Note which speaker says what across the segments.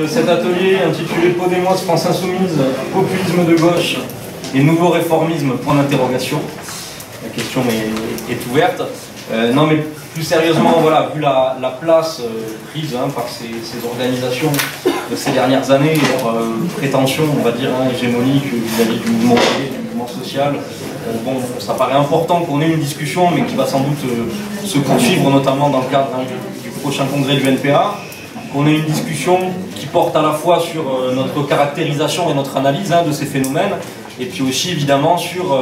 Speaker 1: Cet atelier intitulé Podemos, France Insoumise, populisme de gauche et nouveau réformisme, point d'interrogation. La question est ouverte. Non mais plus sérieusement, voilà, vu la place prise par ces organisations de ces dernières années, leur prétention, on va dire, hégémonique vis-à-vis du mouvement social, bon, ça paraît important qu'on ait une discussion, mais qui va sans doute se poursuivre, notamment dans le cadre du prochain congrès du NPA, qu'on ait une discussion qui porte à la fois sur notre caractérisation et notre analyse de ces phénomènes, et puis aussi évidemment sur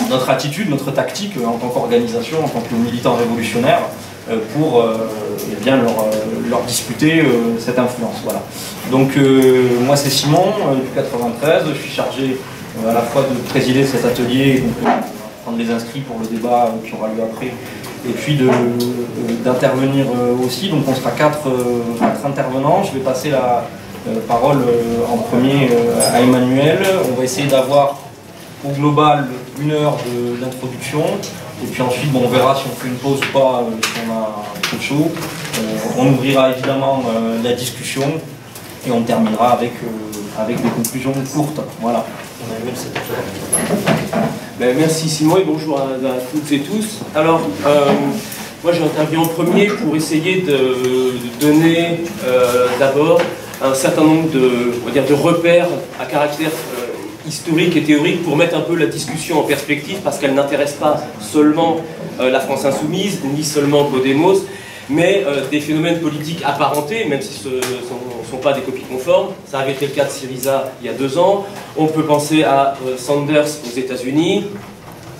Speaker 1: notre attitude, notre tactique en tant qu'organisation, en tant que militant révolutionnaire, pour bien leur disputer cette influence. Voilà. Donc moi c'est Simon, du 93, je suis chargé à la fois de présider cet atelier, donc prendre les inscrits pour le débat qui aura lieu après, et puis d'intervenir aussi. Donc on sera quatre intervenants. Je vais passer la parole en premier à Emmanuel. On va essayer d'avoir au global 1 heure d'introduction, et puis ensuite bon, on verra si on fait une pause ou pas, si on a trop chaud. On ouvrira évidemment la discussion et on terminera avec des conclusions courtes. Voilà.
Speaker 2: Merci Simon et bonjour à toutes et tous. Alors, moi j'interviens en premier pour essayer de donner d'abord un certain nombre de repères à caractère historique et théorique pour mettre un peu la discussion en perspective, parce qu'elle n'intéresse pas seulement la France Insoumise, ni seulement Podemos, mais des phénomènes politiques apparentés, même si ce ne sont pas des copies conformes. Ça avait été le cas de Syriza il y a 2 ans. On peut penser à Sanders aux États-Unis,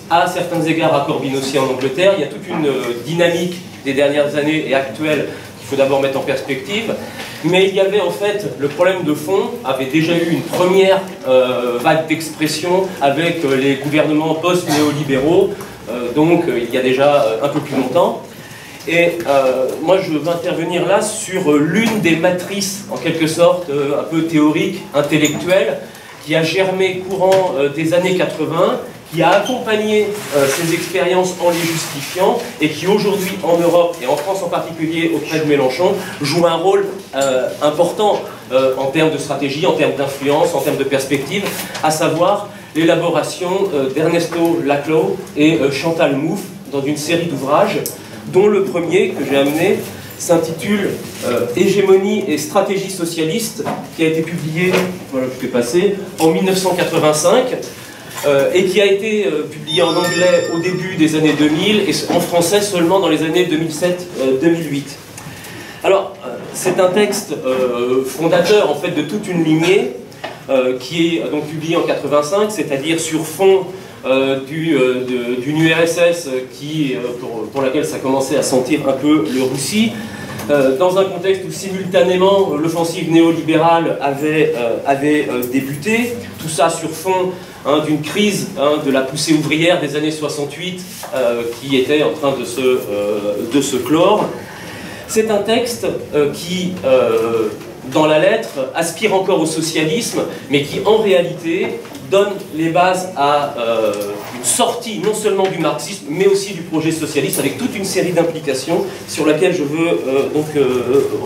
Speaker 2: à certains égards à Corbyn aussi en Angleterre. Il y a toute une dynamique des dernières années et actuelle qu'il faut d'abord mettre en perspective. Mais il y avait en fait, le problème de fond avait déjà eu une première vague d'expression avec les gouvernements post-néolibéraux, donc il y a déjà un peu plus longtemps. Et moi je veux intervenir là sur l'une des matrices, en quelque sorte, un peu théorique, intellectuelle, qui a germé courant des années 80, qui a accompagné ces expériences en les justifiant, et qui aujourd'hui en Europe, et en France en particulier auprès de Mélenchon, joue un rôle important en termes de stratégie, en termes d'influence, en termes de perspective, à savoir l'élaboration d'Ernesto Laclau et Chantal Mouffe dans une série d'ouvrages, dont le premier que j'ai amené s'intitule Hégémonie et stratégie socialiste, qui a été publié, voilà, je peux passer, en 1985, et qui a été publié en anglais au début des années 2000 et en français seulement dans les années 2007-2008. Alors, c'est un texte fondateur en fait de toute une lignée qui est donc publié en 85, c'est-à-dire sur fond d'une URSS pour laquelle ça commençait à sentir un peu le roussi, dans un contexte où simultanément l'offensive néolibérale avait débuté, tout ça sur fond d'une crise de la poussée ouvrière des années 68 qui était en train de se clore. C'est un texte qui, dans la lettre, aspire encore au socialisme, mais qui en réalité donne les bases à une sortie non seulement du marxisme, mais aussi du projet socialiste, avec toute une série d'implications sur laquelle je veux donc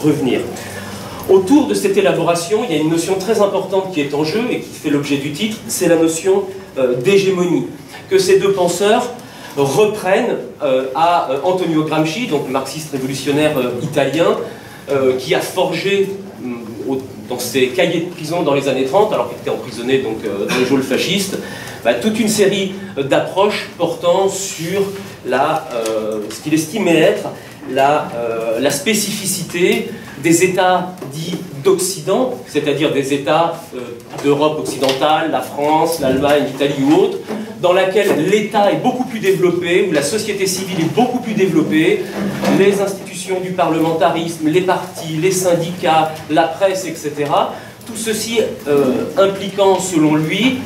Speaker 2: revenir. Autour de cette élaboration, il y a une notion très importante qui est en jeu et qui fait l'objet du titre, c'est la notion d'hégémonie, que ces deux penseurs reprennent à Antonio Gramsci, donc marxiste révolutionnaire italien, qui a forgé dans ses cahiers de prison dans les années 30, alors qu'il était emprisonné donc, dans les geôles fascistes, toute une série d'approches portant sur ce qu'il estimait être la spécificité des États dits d'Occident, c'est-à-dire des États d'Europe occidentale, la France, l'Allemagne, l'Italie ou autres, dans laquelle l'État est beaucoup plus développé, où la société civile est beaucoup plus développée, les institutions du parlementarisme, les partis, les syndicats, la presse, etc. Tout ceci impliquant, selon lui,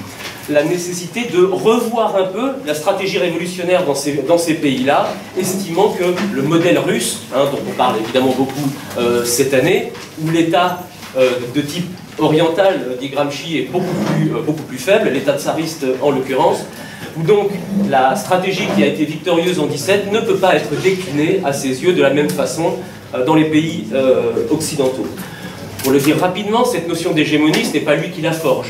Speaker 2: la nécessité de revoir un peu la stratégie révolutionnaire dans ces pays-là, estimant que le modèle russe, dont on parle évidemment beaucoup cette année, où l'État de type oriental, dit Gramsci, est beaucoup plus faible, l'État tsariste en l'occurrence, où donc la stratégie qui a été victorieuse en 17 ne peut pas être déclinée à ses yeux de la même façon dans les pays occidentaux. Pour le dire rapidement, cette notion d'hégémonie, ce n'est pas lui qui la forge.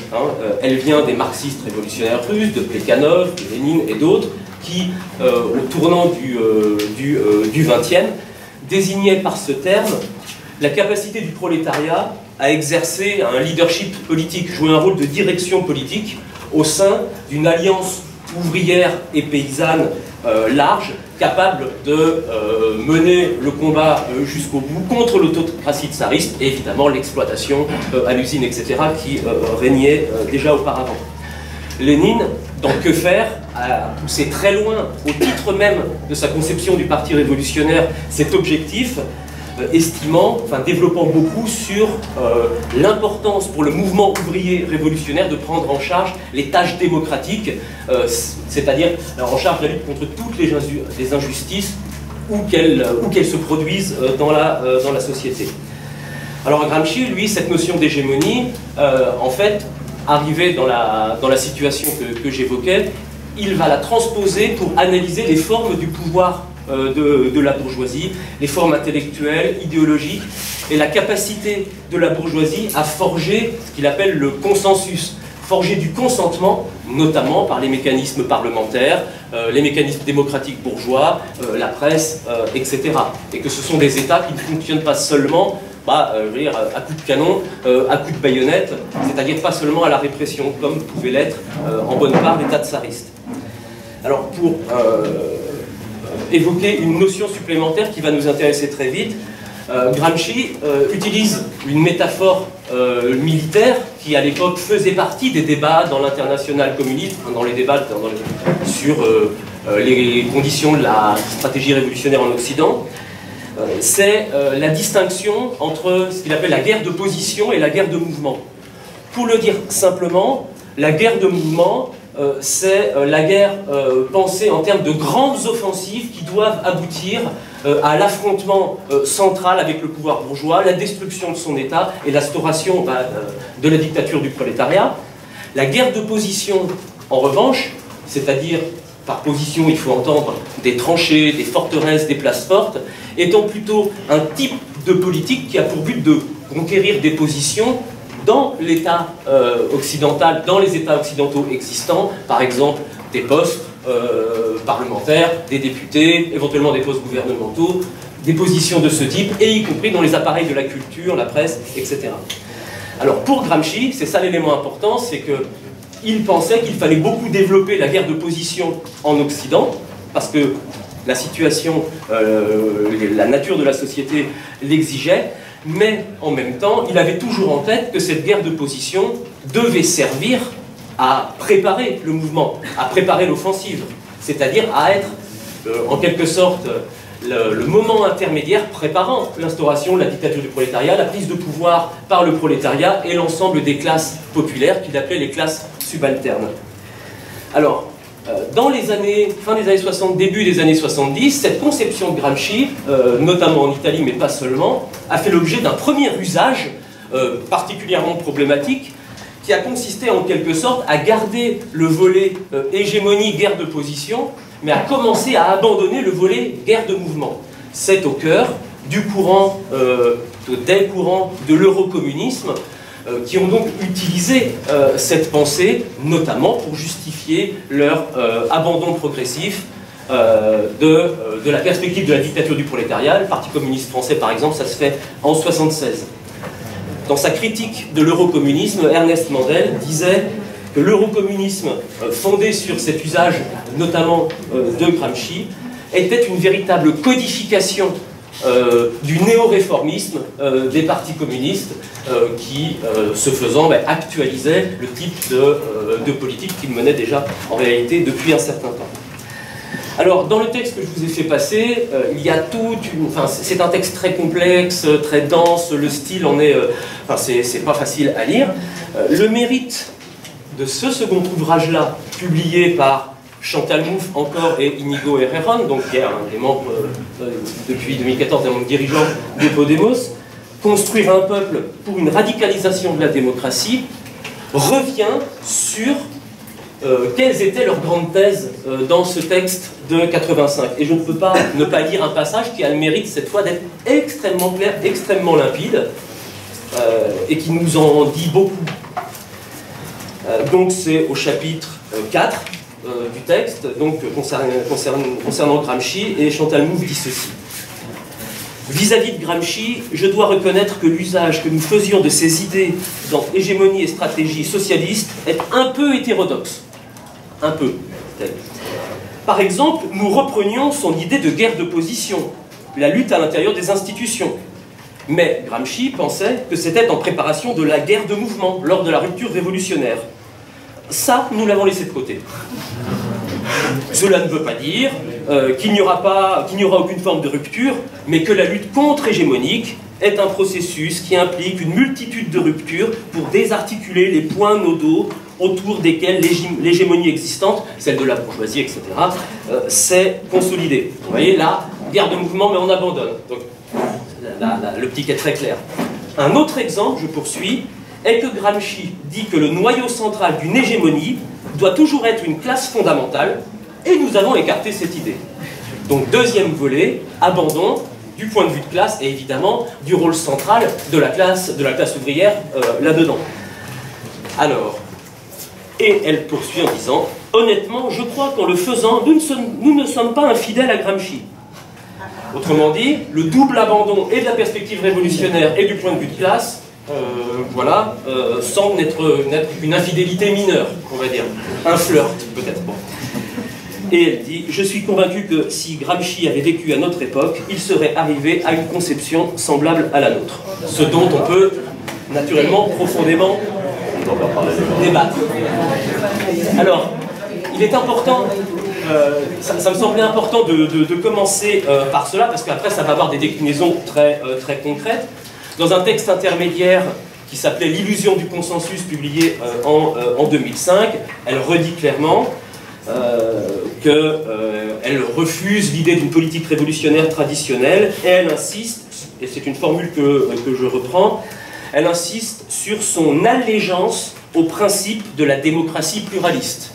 Speaker 2: Elle vient des marxistes révolutionnaires russes, de Plekhanov, de Lénine et d'autres, qui, au tournant du XXe, désignaient par ce terme la capacité du prolétariat à exercer un leadership politique, jouer un rôle de direction politique au sein d'une alliance ouvrière et paysanne large, capable de mener le combat jusqu'au bout contre l'autocratie tsariste et évidemment l'exploitation à l'usine, etc., qui régnait déjà auparavant. Lénine, dans Que faire, a poussé très loin, au titre même de sa conception du parti révolutionnaire, cet objectif, développant beaucoup sur l'importance pour le mouvement ouvrier révolutionnaire de prendre en charge les tâches démocratiques, c'est-à-dire en charge de la lutte contre toutes les injustices où qu'elles se produisent dans la société. Alors Gramsci, lui, cette notion d'hégémonie, en fait, arrivé dans la situation que j'évoquais, il va la transposer pour analyser les formes du pouvoir de la bourgeoisie, les formes intellectuelles, idéologiques, et la capacité de la bourgeoisie à forger ce qu'il appelle le consensus, forger du consentement, notamment par les mécanismes parlementaires, les mécanismes démocratiques bourgeois, la presse, etc. Et que ce sont des États qui ne fonctionnent pas seulement à coups de canon, à coups de baïonnette, c'est-à-dire pas seulement à la répression, comme pouvait l'être en bonne part l'État tsariste. Alors pour évoquer une notion supplémentaire qui va nous intéresser très vite, Gramsci utilise une métaphore militaire qui à l'époque faisait partie des débats dans l'international communiste, dans les débats sur les conditions de la stratégie révolutionnaire en Occident. C'est la distinction entre ce qu'il appelle la guerre de position et la guerre de mouvement. Pour le dire simplement, la guerre de mouvement, c'est la guerre pensée en termes de grandes offensives qui doivent aboutir à l'affrontement central avec le pouvoir bourgeois, la destruction de son État et l'instauration de la dictature du prolétariat. La guerre de position, en revanche, c'est-à-dire par position, il faut entendre des tranchées, des forteresses, des places fortes, étant plutôt un type de politique qui a pour but de conquérir des positions dans l'État occidental, dans les États occidentaux existants, par exemple des postes parlementaires, des députés, éventuellement des postes gouvernementaux, des positions de ce type, et y compris dans les appareils de la culture, la presse, etc. Alors pour Gramsci, c'est ça l'élément important, c'est qu'il pensait qu'il fallait beaucoup développer la guerre de position en Occident, parce que la situation, la nature de la société l'exigeait, mais en même temps, il avait toujours en tête que cette guerre de position devait servir à préparer le mouvement, à préparer l'offensive, c'est-à-dire à être, en quelque sorte, le moment intermédiaire préparant l'instauration de la dictature du prolétariat, la prise de pouvoir par le prolétariat et l'ensemble des classes populaires qu'il appelait les classes subalternes. Alors, dans les années, fin des années 60, début des années 70, cette conception de Gramsci, notamment en Italie, mais pas seulement, a fait l'objet d'un premier usage particulièrement problématique, qui a consisté en quelque sorte à garder le volet hégémonie, guerre de position, mais à commencer à abandonner le volet guerre de mouvement. C'est au cœur du courant, des courants de l'eurocommunisme, qui ont donc utilisé cette pensée, notamment pour justifier leur abandon progressif de la perspective de la dictature du prolétariat. Le Parti communiste français, par exemple, ça se fait en 1976. Dans sa critique de l'eurocommunisme, Ernest Mandel disait que l'eurocommunisme, fondé sur cet usage notamment de Gramsci, était une véritable codification du néo-réformisme des partis communistes qui, ce faisant, actualisait le type de politique qu'ils menaient déjà en réalité depuis un certain temps. Alors, dans le texte que je vous ai fait passer, il y a toute une... Enfin, c'est un texte très complexe, très dense, le style en est... c'est pas facile à lire. Le mérite de ce second ouvrage-là, publié par Chantal Mouffe encore et Inigo Errejón, donc qui est un des membres, depuis 2014, un membre dirigeant de Podemos, Construire un peuple pour une radicalisation de la démocratie, revient sur quelles étaient leurs grandes thèses dans ce texte de 85. Et je ne peux pas ne pas lire un passage qui a le mérite cette fois d'être extrêmement clair, extrêmement limpide. et qui nous en dit beaucoup. Donc c'est au chapitre 4 du texte, donc concernant Gramsci, et Chantal Mouffe dit ceci. Vis-à-vis de Gramsci, je dois reconnaître que l'usage que nous faisions de ces idées dans hégémonie et stratégie socialiste est un peu hétérodoxe. Un peu. Par exemple, nous reprenions son idée de guerre de position, la lutte à l'intérieur des institutions. Mais Gramsci pensait que c'était en préparation de la guerre de mouvement lors de la rupture révolutionnaire. Ça, nous l'avons laissé de côté. Cela ne veut pas dire qu'il n'y aura aucune forme de rupture, mais que la lutte contre-hégémonique est un processus qui implique une multitude de ruptures pour désarticuler les points nodaux autour desquels l'hégémonie existante, celle de la bourgeoisie, etc., s'est consolidée. Vous voyez, là, guerre de mouvement, mais on abandonne. Donc, l'optique est très claire. Un autre exemple, je poursuis, est que Gramsci dit que le noyau central d'une hégémonie doit toujours être une classe fondamentale, et nous avons écarté cette idée. Donc, deuxième volet, abandon du point de vue de classe, et évidemment du rôle central de la classe ouvrière là-dedans. Alors, et elle poursuit en disant « Honnêtement, je crois qu'en le faisant, nous ne sommes pas infidèles à Gramsci. » Autrement dit, le double abandon et de la perspective révolutionnaire et du point de vue de classe, semble n'être qu'une infidélité mineure, on va dire. Un flirt, peut-être. Bon. Et elle dit « Je suis convaincu que si Gramsci avait vécu à notre époque, il serait arrivé à une conception semblable à la nôtre. » Ce dont on peut, naturellement, profondément débattre. Alors, il est important, ça me semblait important de commencer par cela, parce qu'après ça va avoir des déclinaisons très concrètes. Dans un texte intermédiaire qui s'appelait « L'illusion du consensus », publié en 2005, elle redit clairement qu'elle refuse l'idée d'une politique révolutionnaire traditionnelle, et elle insiste, et c'est une formule que je reprends, elle insiste sur son allégeance au principe de la démocratie pluraliste.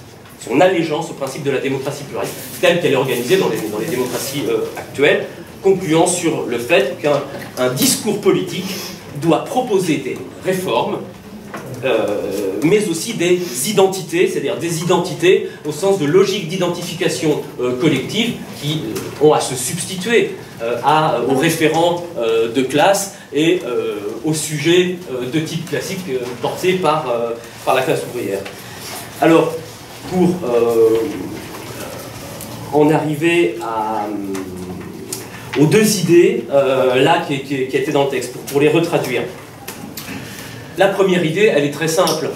Speaker 2: Son allégeance au principe de la démocratie pluraliste, telle qu'elle est organisée dans les démocraties actuelles, concluant sur le fait qu'un discours politique doit proposer des réformes, mais aussi des identités, c'est-à-dire des identités au sens de logique d'identification collective qui ont à se substituer aux référents de classe et aux sujets de type classique portés par la classe ouvrière. Alors, pour en arriver aux deux idées là qui étaient dans le texte, pour les retraduire. La première idée, elle est très simple.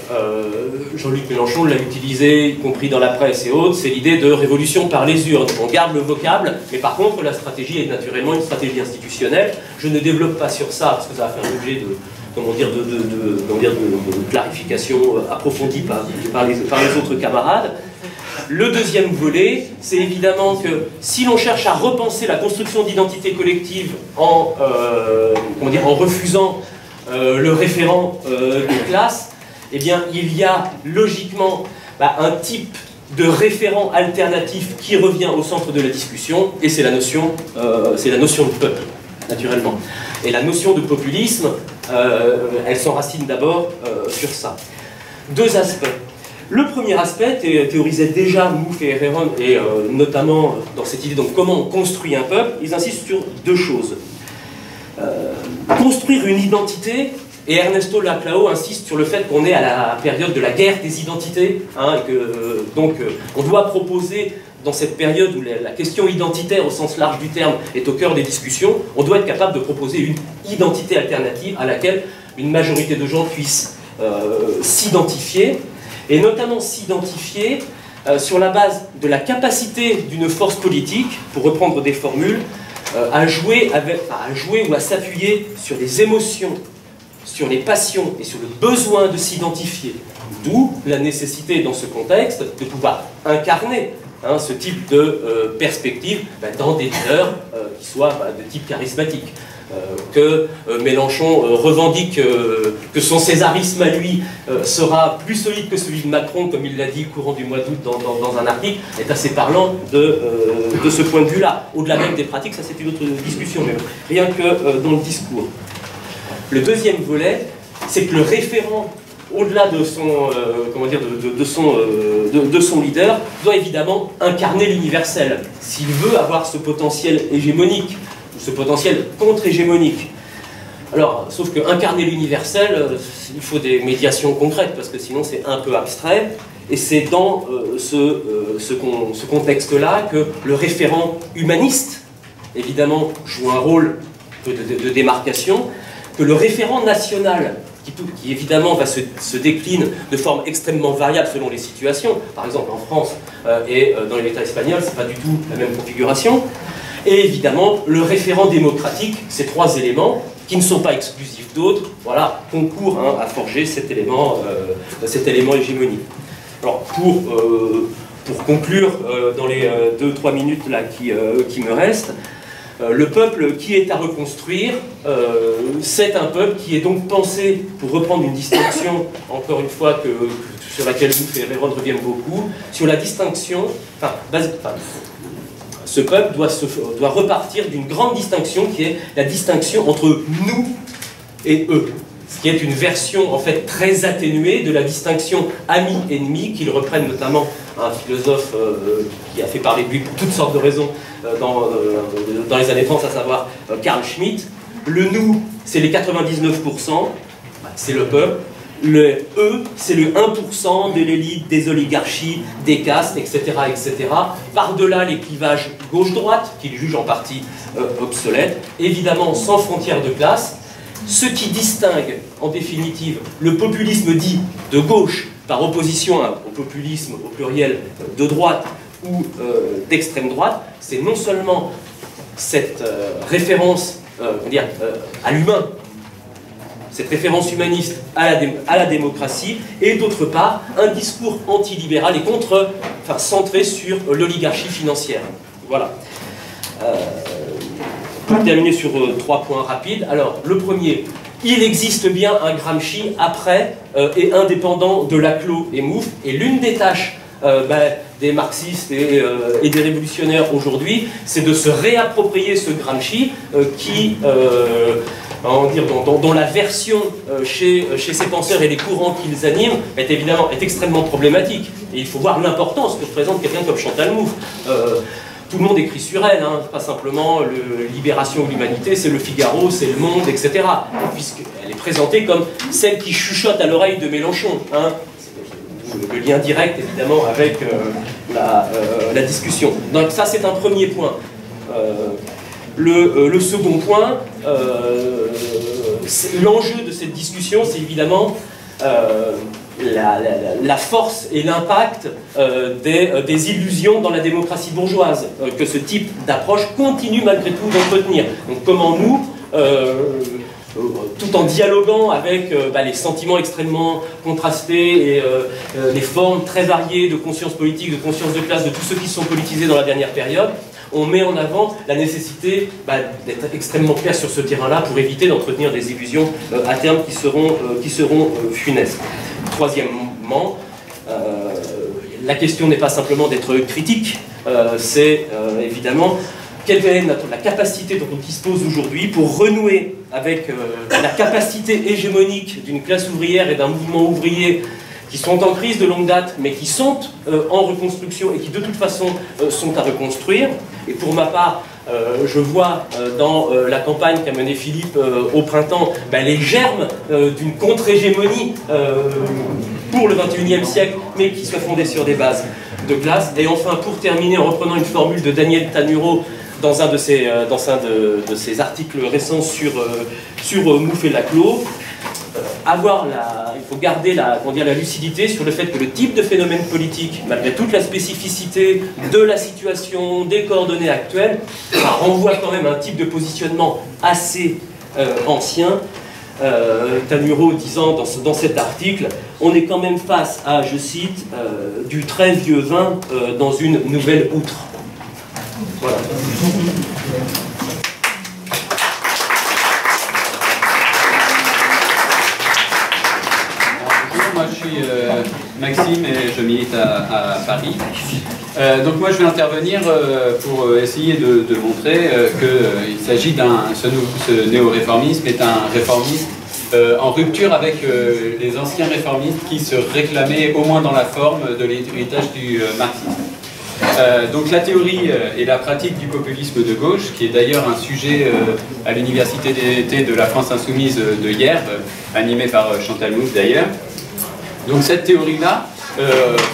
Speaker 2: Jean-Luc Mélenchon l'a utilisée, y compris dans la presse et autres, c'est l'idée de révolution par les urnes. On garde le vocable, mais par contre, la stratégie est naturellement une stratégie institutionnelle. Je ne développe pas sur ça, parce que ça va faire l'objet de clarification approfondie par les autres camarades. Le deuxième volet, c'est évidemment que si l'on cherche à repenser la construction d'identité collective en refusant le référent de classe, eh bien, il y a logiquement un type de référent alternatif qui revient au centre de la discussion, et c'est la notion de peuple, naturellement. Et la notion de populisme, elle s'enracine d'abord sur ça. Deux aspects. Le premier aspect théorisait déjà Mouffe et Herrero, et notamment dans cette idée, donc comment on construit un peuple, ils insistent sur deux choses. Construire une identité, et Ernesto Laclau insiste sur le fait qu'on est à la période de la guerre des identités, hein, et que donc on doit proposer, dans cette période où la question identitaire au sens large du terme est au cœur des discussions, on doit être capable de proposer une identité alternative à laquelle une majorité de gens puissent s'identifier, et notamment s'identifier sur la base de la capacité d'une force politique, pour reprendre des formules, à jouer ou à s'appuyer sur les émotions, sur les passions et sur le besoin de s'identifier. D'où la nécessité dans ce contexte de pouvoir incarner ce type de perspective dans des leaders qui soient de type charismatique. Que Mélenchon revendique que son césarisme à lui sera plus solide que celui de Macron, comme il l'a dit courant du mois d'août dans un article, est assez parlant de ce point de vue-là. Au-delà même des pratiques, ça c'est une autre discussion, mais rien que dans le discours. Le deuxième volet, c'est que le référent, au-delà de son, de son leader, doit évidemment incarner l'universel, s'il veut avoir ce potentiel hégémonique, ou ce potentiel contre-hégémonique. Alors, sauf que incarner l'universel, il faut des médiations concrètes, parce que sinon c'est un peu abstrait, et c'est dans ce contexte-là que le référent humaniste, évidemment, joue un rôle de démarcation, que le référent national, qui évidemment se décline de forme extrêmement variable selon les situations, par exemple en France et dans l'État espagnol, c'est pas du tout la même configuration, et évidemment le référent démocratique, ces trois éléments, qui ne sont pas exclusifs d'autres, voilà, concourent à forger cet élément hégémonique. Alors pour conclure, dans les 2-3 minutes là, qui me restent, le peuple qui est à reconstruire, c'est un peuple qui est donc pensé, pour reprendre une distinction, encore une fois, sur laquelle nous et Réron reviennent beaucoup, sur la distinction, ce peuple doit repartir d'une grande distinction qui est la distinction entre nous et eux, ce qui est une version en fait très atténuée de la distinction ami-ennemi qu'ils reprennent notamment un philosophe qui a fait parler de lui pour toutes sortes de raisons dans les années 30, à savoir Carl Schmitt. Le nous, c'est les 99%, c'est le peuple. Le eux, c'est le 1% de l'élite, des oligarchies, des castes, etc. etc. Par-delà les clivages gauche-droite, qu'il juge en partie obsolètes, évidemment sans frontières de classe. Ce qui distingue, en définitive, le populisme dit de gauche, par opposition au populisme au pluriel de droite ou d'extrême droite, c'est non seulement cette référence à l'humain, cette référence humaniste à la démocratie, et d'autre part, un discours antilibéral et centré sur l'oligarchie financière. Voilà. Pour terminer sur 3 points rapides, alors le premier, il existe bien un Gramsci après et indépendant de Laclos et Mouffe, et l'une des tâches des marxistes et des révolutionnaires aujourd'hui, c'est de se réapproprier ce Gramsci qui, dont la version chez ces penseurs et les courants qui les animent est extrêmement problématique. Et il faut voir l'importance que représente quelqu'un comme Chantal Mouffe. Tout le monde écrit sur elle, hein, pas simplement Libération ou l'Humanité, c'est Le Figaro, c'est Le Monde, etc. Puisqu'elle est présentée comme celle qui chuchote à l'oreille de Mélenchon. Hein. Le lien direct, évidemment, avec la discussion. Donc ça, c'est un premier point. Le second point, l'enjeu de cette discussion, c'est évidemment la force et l'impact des illusions dans la démocratie bourgeoise que ce type d'approche continue malgré tout d'entretenir. Donc comment nous, tout en dialoguant avec les sentiments extrêmement contrastés et les formes très variées de conscience politique, de conscience de classe, de tous ceux qui sont politisés dans la dernière période, on met en avant la nécessité d'être extrêmement clair sur ce terrain-là pour éviter d'entretenir des illusions à terme qui seront funestes. Troisièmement, la question n'est pas simplement d'être critique, c'est évidemment quelle est la capacité dont on dispose aujourd'hui pour renouer avec la capacité hégémonique d'une classe ouvrière et d'un mouvement ouvrier qui sont en crise de longue date, mais qui sont en reconstruction et qui de toute façon sont à reconstruire. Et pour ma part, je vois dans la campagne qu'a menée Philippe au printemps les germes d'une contre-hégémonie pour le XXIe siècle, mais qui soit fondée sur des bases de classe. Et enfin, pour terminer, en reprenant une formule de Daniel Tanuro dans un de ses articles récents sur Mouffe et Laclos, il faut garder la lucidité sur le fait que le type de phénomène politique, malgré toute la spécificité de la situation, des coordonnées actuelles, renvoie quand même un type de positionnement assez ancien. Tanuro disant dans cet article, on est quand même face à, je cite, du très vieux vin dans une nouvelle outre. Voilà.
Speaker 3: moi je suis Maxime et je milite à Paris. Donc moi je vais intervenir pour essayer de montrer qu'il s'agit ce néo-réformisme est un réformisme en rupture avec les anciens réformistes qui se réclamaient au moins dans la forme de l'héritage du marxisme. Donc la théorie et la pratique du populisme de gauche, qui est d'ailleurs un sujet à l'université d'été de la France Insoumise de hier, animée par Chantal Mouffe d'ailleurs. Donc cette théorie-là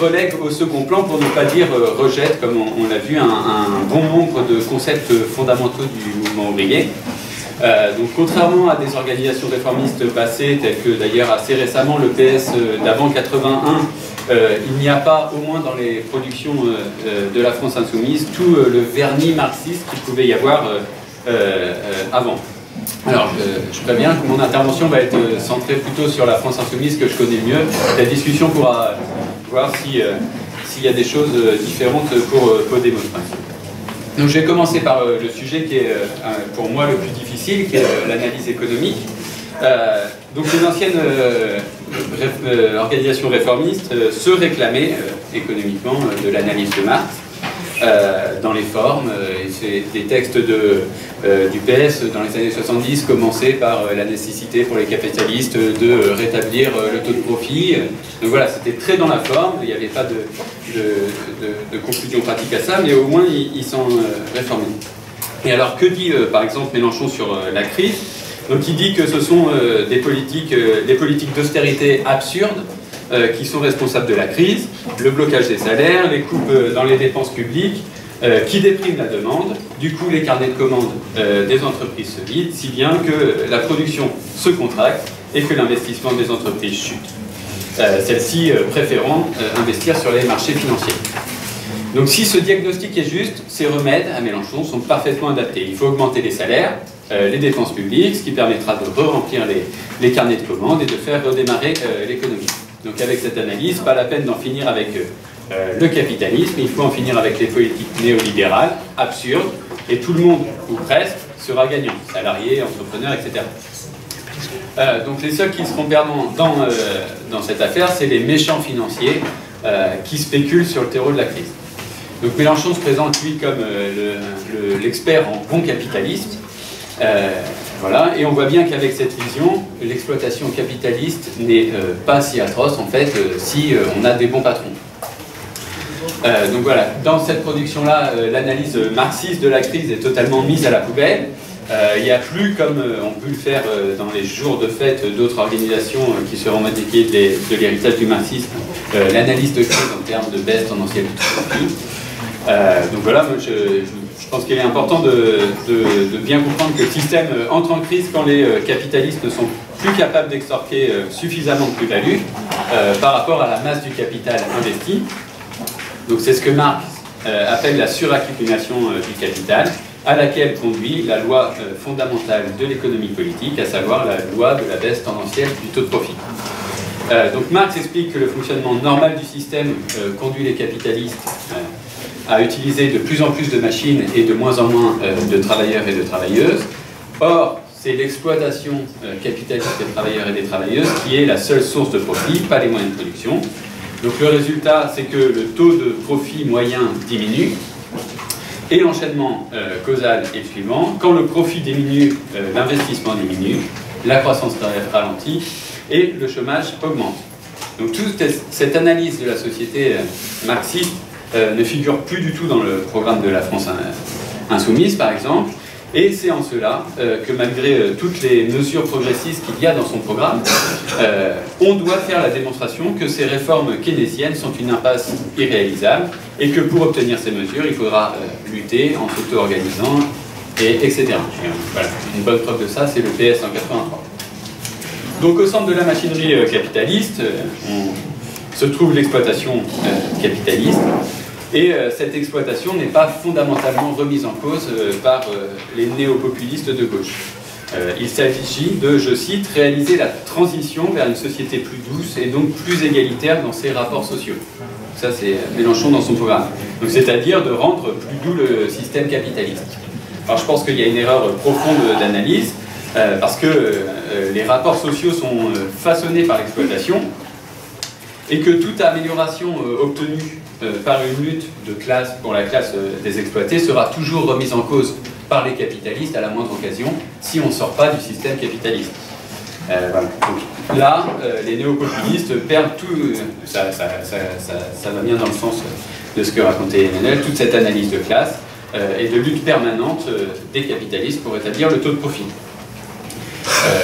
Speaker 3: relègue au second plan, pour ne pas dire rejette, comme on l'a vu, un bon nombre de concepts fondamentaux du mouvement ouvrier. Donc contrairement à des organisations réformistes passées, telles que d'ailleurs assez récemment le PS d'avant 81, il n'y a pas, au moins dans les productions de la France Insoumise, tout le vernis marxiste qu'il pouvait y avoir avant. Alors, je préviens que mon intervention va être centrée plutôt sur la France Insoumise que je connais mieux. La discussion pourra voir s'il y a des choses différentes pour Podemos. Donc, je vais commencer par le sujet qui est pour moi le plus difficile, qui est l'analyse économique. Donc les anciennes organisations réformistes se réclamaient économiquement de l'analyse de Marx dans les formes. Les textes du PS dans les années 70 commençaient par la nécessité pour les capitalistes de rétablir le taux de profit. Donc voilà, c'était très dans la forme, il n'y avait pas de conclusion pratique à ça, mais au moins ils s'en réformaient. Et alors que dit par exemple Mélenchon sur la crise? Donc il dit que ce sont des politiques d'austérité absurdes qui sont responsables de la crise, le blocage des salaires, les coupes dans les dépenses publiques, qui dépriment la demande, du coup les carnets de commandes des entreprises se vident, si bien que la production se contracte et que l'investissement des entreprises chute. Celles-ci préférant investir sur les marchés financiers. Donc si ce diagnostic est juste, ces remèdes à Mélenchon sont parfaitement adaptés. Il faut augmenter les salaires, les dépenses publiques, ce qui permettra de re-remplir les carnets de commandes et de faire redémarrer l'économie. Donc avec cette analyse, pas la peine d'en finir avec le capitalisme, il faut en finir avec les politiques néolibérales, absurdes, et tout le monde, ou presque, sera gagnant, salariés, entrepreneurs, etc. Donc les seuls qui seront perdants dans cette affaire, c'est les méchants financiers qui spéculent sur le terreau de la crise. Donc Mélenchon se présente lui comme l'expert en bon capitaliste. Voilà, et on voit bien qu'avec cette vision, l'exploitation capitaliste n'est pas si atroce en fait si on a des bons patrons. Donc voilà, dans cette production-là, l'analyse marxiste de la crise est totalement mise à la poubelle. Il n'y a plus, comme on peut le faire dans les jours de fête d'autres organisations qui se revendiquent de l'héritage du marxisme, l'analyse de crise en termes de baisse tendancielle du profit. Donc voilà, moi, je pense qu'il est important de bien comprendre que le système entre en crise quand les capitalistes ne sont plus capables d'extorquer suffisamment de plus-value par rapport à la masse du capital investi. Donc c'est ce que Marx appelle la suraccumulation du capital, à laquelle conduit la loi fondamentale de l'économie politique, à savoir la loi de la baisse tendancielle du taux de profit. Donc Marx explique que le fonctionnement normal du système conduit les capitalistes à utiliser de plus en plus de machines et de moins en moins de travailleurs et de travailleuses. Or, c'est l'exploitation capitaliste des travailleurs et des travailleuses qui est la seule source de profit, pas les moyens de production. Donc le résultat, c'est que le taux de profit moyen diminue, et l'enchaînement causal est le suivant. Quand le profit diminue, l'investissement diminue, la croissance ralentit, et le chômage augmente. Donc toute cette analyse de la société marxiste ne figure plus du tout dans le programme de la France Insoumise, par exemple, et c'est en cela que malgré toutes les mesures progressistes qu'il y a dans son programme, on doit faire la démonstration que ces réformes keynésiennes sont une impasse irréalisable et que pour obtenir ces mesures, il faudra lutter en s'auto-organisant, etc. Voilà. Une bonne preuve de ça, c'est le PS en 83. Donc au centre de la machinerie capitaliste, se trouve l'exploitation capitaliste. Et cette exploitation n'est pas fondamentalement remise en cause par les néo-populistes de gauche. Il s'agit de, je cite, réaliser la transition vers une société plus douce et donc plus égalitaire dans ses rapports sociaux. Ça, c'est Mélenchon dans son programme. Donc, c'est-à-dire de rendre plus doux le système capitaliste. Alors, je pense qu'il y a une erreur profonde d'analyse, parce que les rapports sociaux sont façonnés par l'exploitation, et que toute amélioration obtenue par une lutte de classe pour la classe des exploités sera toujours remise en cause par les capitalistes à la moindre occasion si on ne sort pas du système capitaliste. Voilà. Donc, là, les néopopulistes perdent tout, ça va bien dans le sens de ce que racontait Emmanuel, toute cette analyse de classe et de lutte permanente des capitalistes pour établir le taux de profit.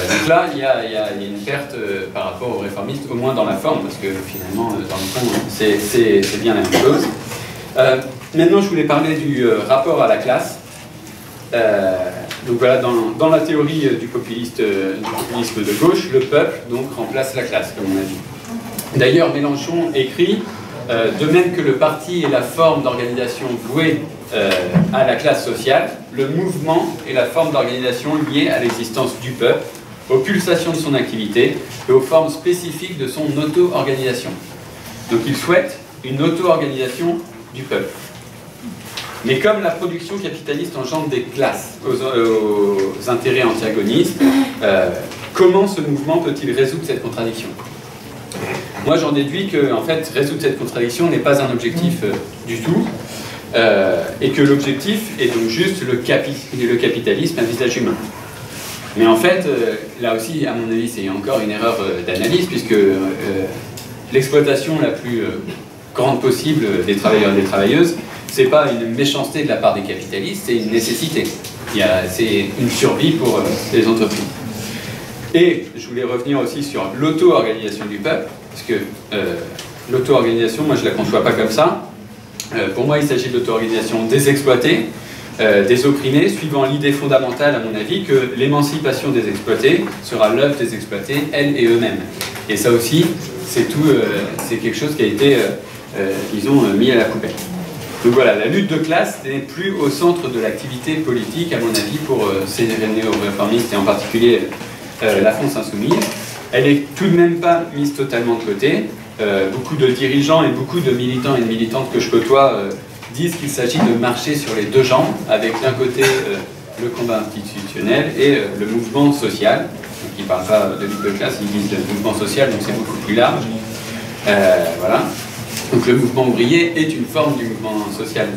Speaker 3: Donc là, il y a une perte par rapport aux réformistes, au moins dans la forme, parce que finalement, dans le fond, c'est bien la même chose. Maintenant, je voulais parler du rapport à la classe. Donc voilà, dans la théorie du populisme de gauche, le peuple donc remplace la classe, comme on a dit. D'ailleurs, Mélenchon écrit de même que le parti est la forme d'organisation vouée à la classe sociale, le mouvement est la forme d'organisation liée à l'existence du peuple, aux pulsations de son activité et aux formes spécifiques de son auto-organisation. Donc il souhaite une auto-organisation du peuple. Mais comme la production capitaliste engendre des classes aux intérêts antagonistes, comment ce mouvement peut-il résoudre cette contradiction? Moi j'en déduis que en fait, résoudre cette contradiction n'est pas un objectif du tout, et que l'objectif est donc juste le capitalisme à visage humain. Mais en fait, là aussi, à mon avis, c'est encore une erreur d'analyse, puisque l'exploitation la plus grande possible des travailleurs et des travailleuses, c'est pas une méchanceté de la part des capitalistes, c'est une nécessité. C'est une survie pour les entreprises. Et je voulais revenir aussi sur l'auto-organisation du peuple, parce que l'auto-organisation, moi je la conçois pas comme ça. Pour moi, il s'agit de l'auto-organisation des exploités, des opprimés, suivant l'idée fondamentale, à mon avis, que l'émancipation des exploités sera l'œuvre des exploités, elles et eux-mêmes. Et ça aussi, c'est quelque chose qui a été, disons, mis à la poubelle. Donc voilà, la lutte de classe n'est plus au centre de l'activité politique, à mon avis, pour ces néo-réformistes, et en particulier la France Insoumise. Elle n'est tout de même pas mise totalement de côté. Beaucoup de dirigeants et beaucoup de militants et de militantes que je côtoie disent qu'il s'agit de marcher sur les deux jambes, avec d'un côté le combat institutionnel et le mouvement social. Donc ils ne parlent pas de lutte de classe, ils disent de mouvement social, donc c'est beaucoup plus large. Voilà. Donc le mouvement ouvrier est une forme du mouvement social,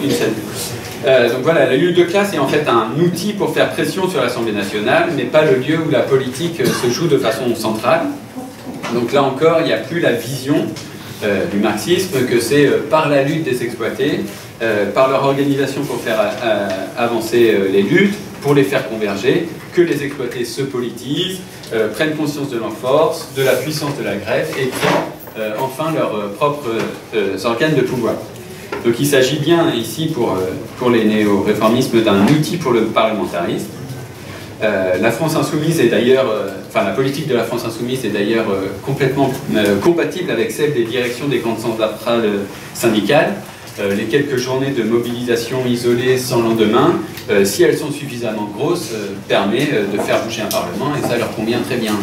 Speaker 3: une seule. Donc voilà, la lutte de classe est en fait un outil pour faire pression sur l'Assemblée nationale, mais pas le lieu où la politique se joue de façon centrale. Donc là encore, il n'y a plus la vision du marxisme que c'est par la lutte des exploités, par leur organisation pour faire avancer les luttes, pour les faire converger, que les exploités se politisent, prennent conscience de leur force, de la puissance de la grève et créent enfin leurs propres organes de pouvoir. Donc il s'agit bien ici pour les néo-réformismes d'un outil pour le parlementarisme. La France Insoumise est d'ailleurs, la politique de la France Insoumise est d'ailleurs complètement compatible avec celle des directions des grandes centrales syndicales. Les quelques journées de mobilisation isolées sans lendemain, si elles sont suffisamment grosses, permet de faire bouger un parlement et ça leur convient très bien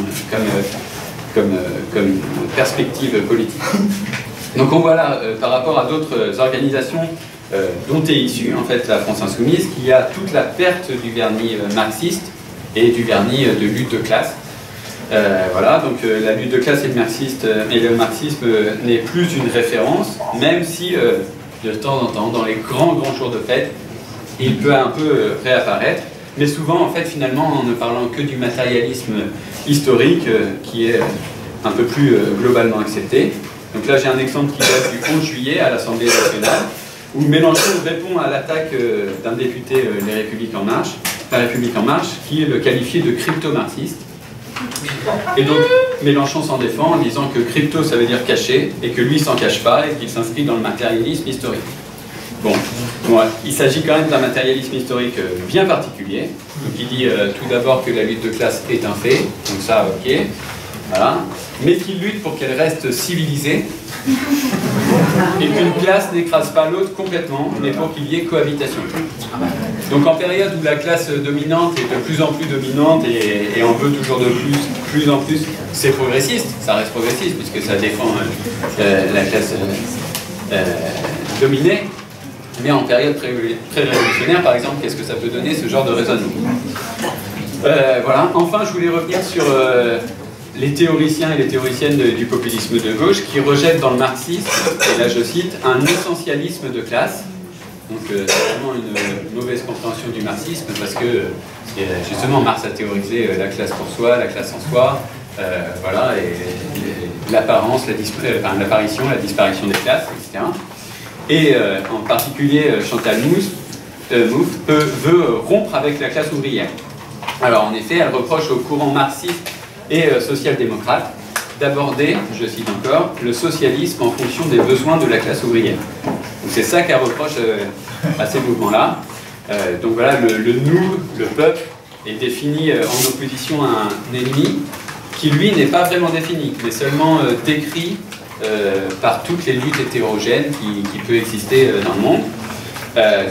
Speaker 3: comme perspective politique. Donc on voit là, par rapport à d'autres organisations dont est issue en fait la France Insoumise, qu'il y a toute la perte du vernis marxiste et du vernis de lutte de classe. Voilà, donc la lutte de classe et le marxisme n'est plus une référence, même si de temps en temps, dans les grands jours de fête, il peut un peu réapparaître, mais souvent en fait finalement en ne parlant que du matérialisme historique qui est un peu plus globalement accepté. Donc là j'ai un exemple qui date du 11 juillet à l'Assemblée nationale, où Mélenchon répond à l'attaque d'un député La République en Marche, qui le qualifiait de crypto-marxiste. Et donc Mélenchon s'en défend en disant que crypto ça veut dire caché, et que lui s'en cache pas, et qu'il s'inscrit dans le matérialisme historique. Bon, il s'agit quand même d'un matérialisme historique bien particulier. Donc il dit tout d'abord que la lutte de classe est un fait, donc ça ok, voilà. Mais qu'il lutte pour qu'elle reste civilisée, et qu'une classe n'écrase pas l'autre complètement, mais pour qu'il y ait cohabitation. Donc en période où la classe dominante est de plus en plus dominante et en veut toujours de plus en plus, c'est progressiste, ça reste progressiste puisque ça défend la classe dominée. Mais en période pré-révolutionnaire, par exemple, qu'est-ce que ça peut donner ce genre de raisonnement? Voilà. Enfin, je voulais revenir les théoriciens et les théoriciennes du populisme de gauche qui rejettent dans le marxisme, et là je cite, un essentialisme de classe. Donc c'est vraiment une mauvaise compréhension du marxisme parce que justement Marx a théorisé la classe pour soi, la classe en soi, voilà, et l'apparence, l'apparition, la disparition des classes, etc. Et en particulier Chantal Mouffe veut rompre avec la classe ouvrière. Alors en effet, elle reproche au courant marxiste et social-démocrate d'aborder, je cite encore, le socialisme en fonction des besoins de la classe ouvrière. Donc c'est ça qu'elle reproche à ces mouvements-là. Donc voilà, le nous, le peuple, est défini en opposition à un ennemi qui lui n'est pas vraiment défini, mais seulement décrit par toutes les luttes hétérogènes qui peuvent exister dans le monde.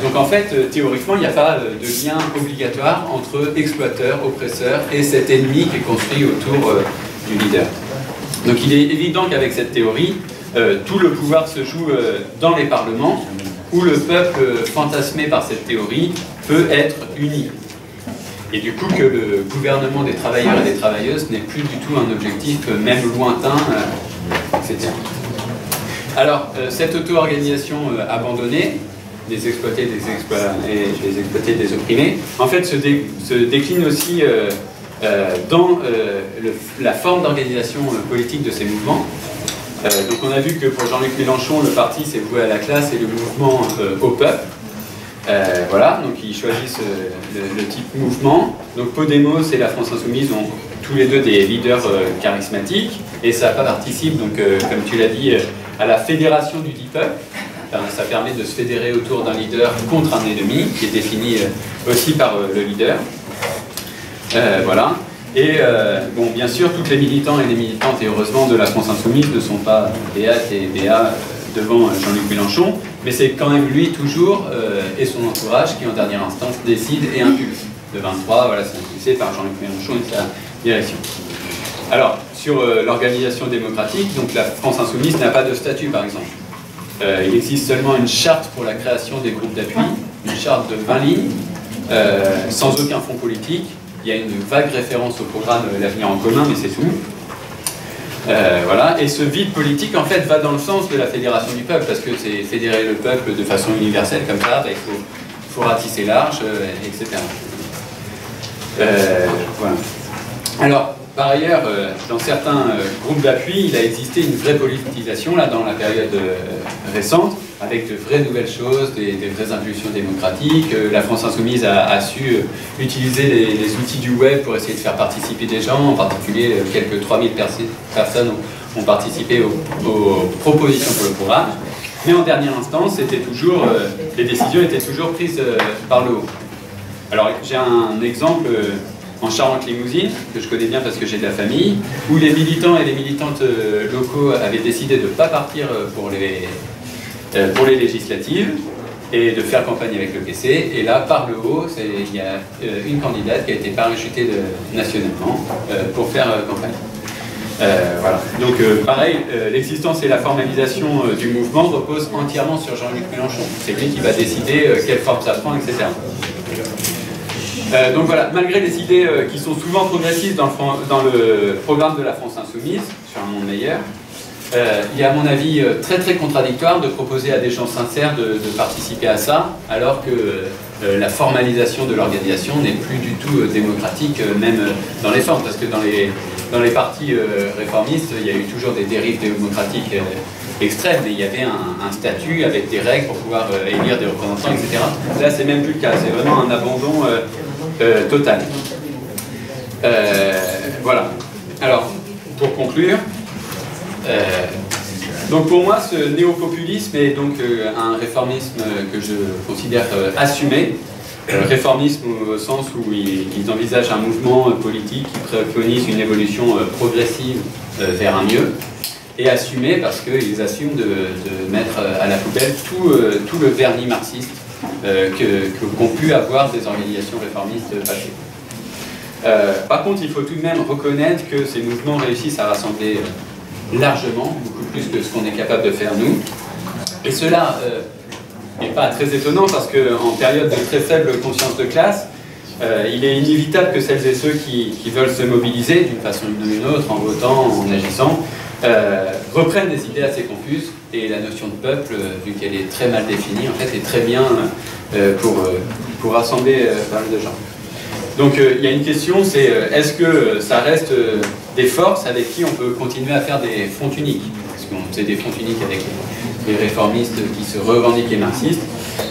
Speaker 3: Donc en fait, théoriquement, il n'y a pas de lien obligatoire entre exploiteur, oppresseur et cet ennemi qui est construit autour du leader. Donc il est évident qu'avec cette théorie, tout le pouvoir se joue dans les parlements, où le peuple fantasmé par cette théorie peut être uni. Et du coup que le gouvernement des travailleurs et des travailleuses n'est plus du tout un objectif, même lointain, etc. Alors, cette auto-organisation abandonnée, des exploités, des exploités, des opprimés, en fait se décline aussi dans la forme d'organisation politique de ces mouvements. Donc on a vu que pour Jean-Luc Mélenchon, le parti s'est voué à la classe et le mouvement au peuple. Voilà, donc ils choisissent le type mouvement. Donc Podemos et la France Insoumise ont tous les deux des leaders charismatiques et ça participe, donc, comme tu l'as dit, à la fédération du dit peuple. Enfin, ça permet de se fédérer autour d'un leader contre un ennemi qui est défini aussi par le leader. Voilà. Et bon, bien sûr, toutes les militants et les militantes, et heureusement, de la France Insoumise ne sont pas béates et béats devant Jean-Luc Mélenchon, mais c'est quand même lui toujours et son entourage qui en dernière instance décide et impulse. Le 23, voilà, c'est impulsé par Jean-Luc Mélenchon et sa direction. Alors, sur l'organisation démocratique, donc la France Insoumise n'a pas de statut par exemple. Il existe seulement une charte pour la création des groupes d'appui, une charte de 20 lignes, sans aucun fonds politique. Il y a une vague référence au programme L'Avenir en commun, mais c'est tout. Voilà. Et ce vide politique, en fait, va dans le sens de la fédération du peuple, parce que c'est fédérer le peuple de façon universelle, comme ça, bah, il faut ratisser large, etc. Voilà. Alors, par ailleurs, dans certains groupes d'appui, il a existé une vraie politisation, là, dans la période récente, avec de vraies nouvelles choses, des vraies impulsions démocratiques. La France Insoumise a su utiliser les outils du web pour essayer de faire participer des gens, en particulier quelques 3000 personnes ont participé aux propositions pour le programme. Mais en dernière instance, les décisions étaient toujours prises par le haut. Alors j'ai un exemple en Charente-Limousin, que je connais bien parce que j'ai de la famille, où les militants et les militantes locaux avaient décidé de ne pas partir pour les législatives et de faire campagne avec le PC. Et là, par le haut, il y a une candidate qui a été parachutée nationalement pour faire campagne. Voilà. Donc pareil, l'existence et la formalisation du mouvement reposent entièrement sur Jean-Luc Mélenchon. C'est lui qui va décider quelle forme ça prend, etc. Donc voilà, malgré les idées qui sont souvent progressistes dans le programme de la France Insoumise, sur un monde meilleur, il est à mon avis très très contradictoire de proposer à des gens sincères de participer à ça, alors que la formalisation de l'organisation n'est plus du tout démocratique, même dans les formes, parce que dans les partis réformistes, il y a eu toujours des dérives démocratiques extrêmes, mais il y avait un statut avec des règles pour pouvoir élire des représentants, etc. Là, c'est même plus le cas, c'est vraiment un abandon total. Voilà. Alors, pour conclure, donc pour moi, ce néo-populisme est donc un réformisme que je considère assumé. Réformisme au sens où ils envisagent un mouvement politique qui préconise une évolution progressive vers un mieux, et assumé parce qu'ils assument de mettre à la poubelle tout le vernis marxiste qu'ont pu avoir des organisations réformistes passées. Par contre, il faut tout de même reconnaître que ces mouvements réussissent à rassembler largement, beaucoup plus que ce qu'on est capable de faire nous. Et cela n'est pas très étonnant parce qu'en période de très faible conscience de classe, il est inévitable que celles et ceux qui veulent se mobiliser d'une façon ou d'une autre, en votant, en agissant, reprennent des idées assez confuses, et la notion de peuple, vu qu'elle est très mal définie, en fait, est très bien pour rassembler pas mal de gens. Donc il y a une question, c'est est-ce que ça reste des forces avec qui on peut continuer à faire des fronts uniques? Parce qu'on faisait des fronts uniques avec les réformistes qui se revendiquent les marxistes.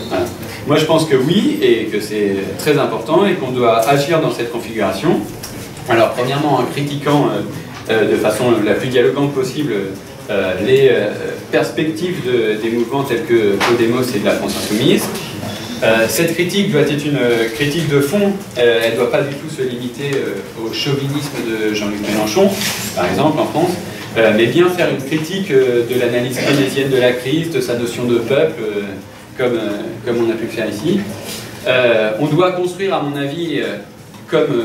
Speaker 3: Voilà. Moi je pense que oui, et que c'est très important, et qu'on doit agir dans cette configuration. Alors premièrement en critiquant de façon la plus dialogante possible les perspectives des mouvements tels que Podemos et de la France Insoumise. Cette critique doit être une critique de fond, elle ne doit pas du tout se limiter au chauvinisme de Jean-Luc Mélenchon, par exemple en France, mais bien faire une critique de l'analyse keynésienne de la crise, de sa notion de peuple, comme on a pu le faire ici. On doit construire, à mon avis, comme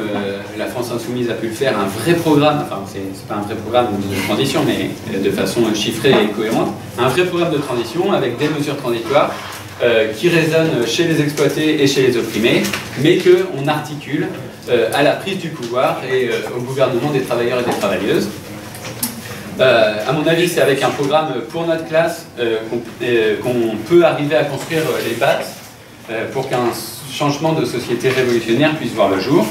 Speaker 3: la France Insoumise a pu le faire, un vrai programme, enfin c'est pas un vrai programme de transition, mais de façon chiffrée et cohérente, un vrai programme de transition avec des mesures transitoires qui résonnent chez les exploités et chez les opprimés, mais qu'on articule à la prise du pouvoir et au gouvernement des travailleurs et des travailleuses. À mon avis, c'est avec un programme pour notre classe qu'on peut arriver à construire les bases pour qu'un changement de société révolutionnaire puisse voir le jour.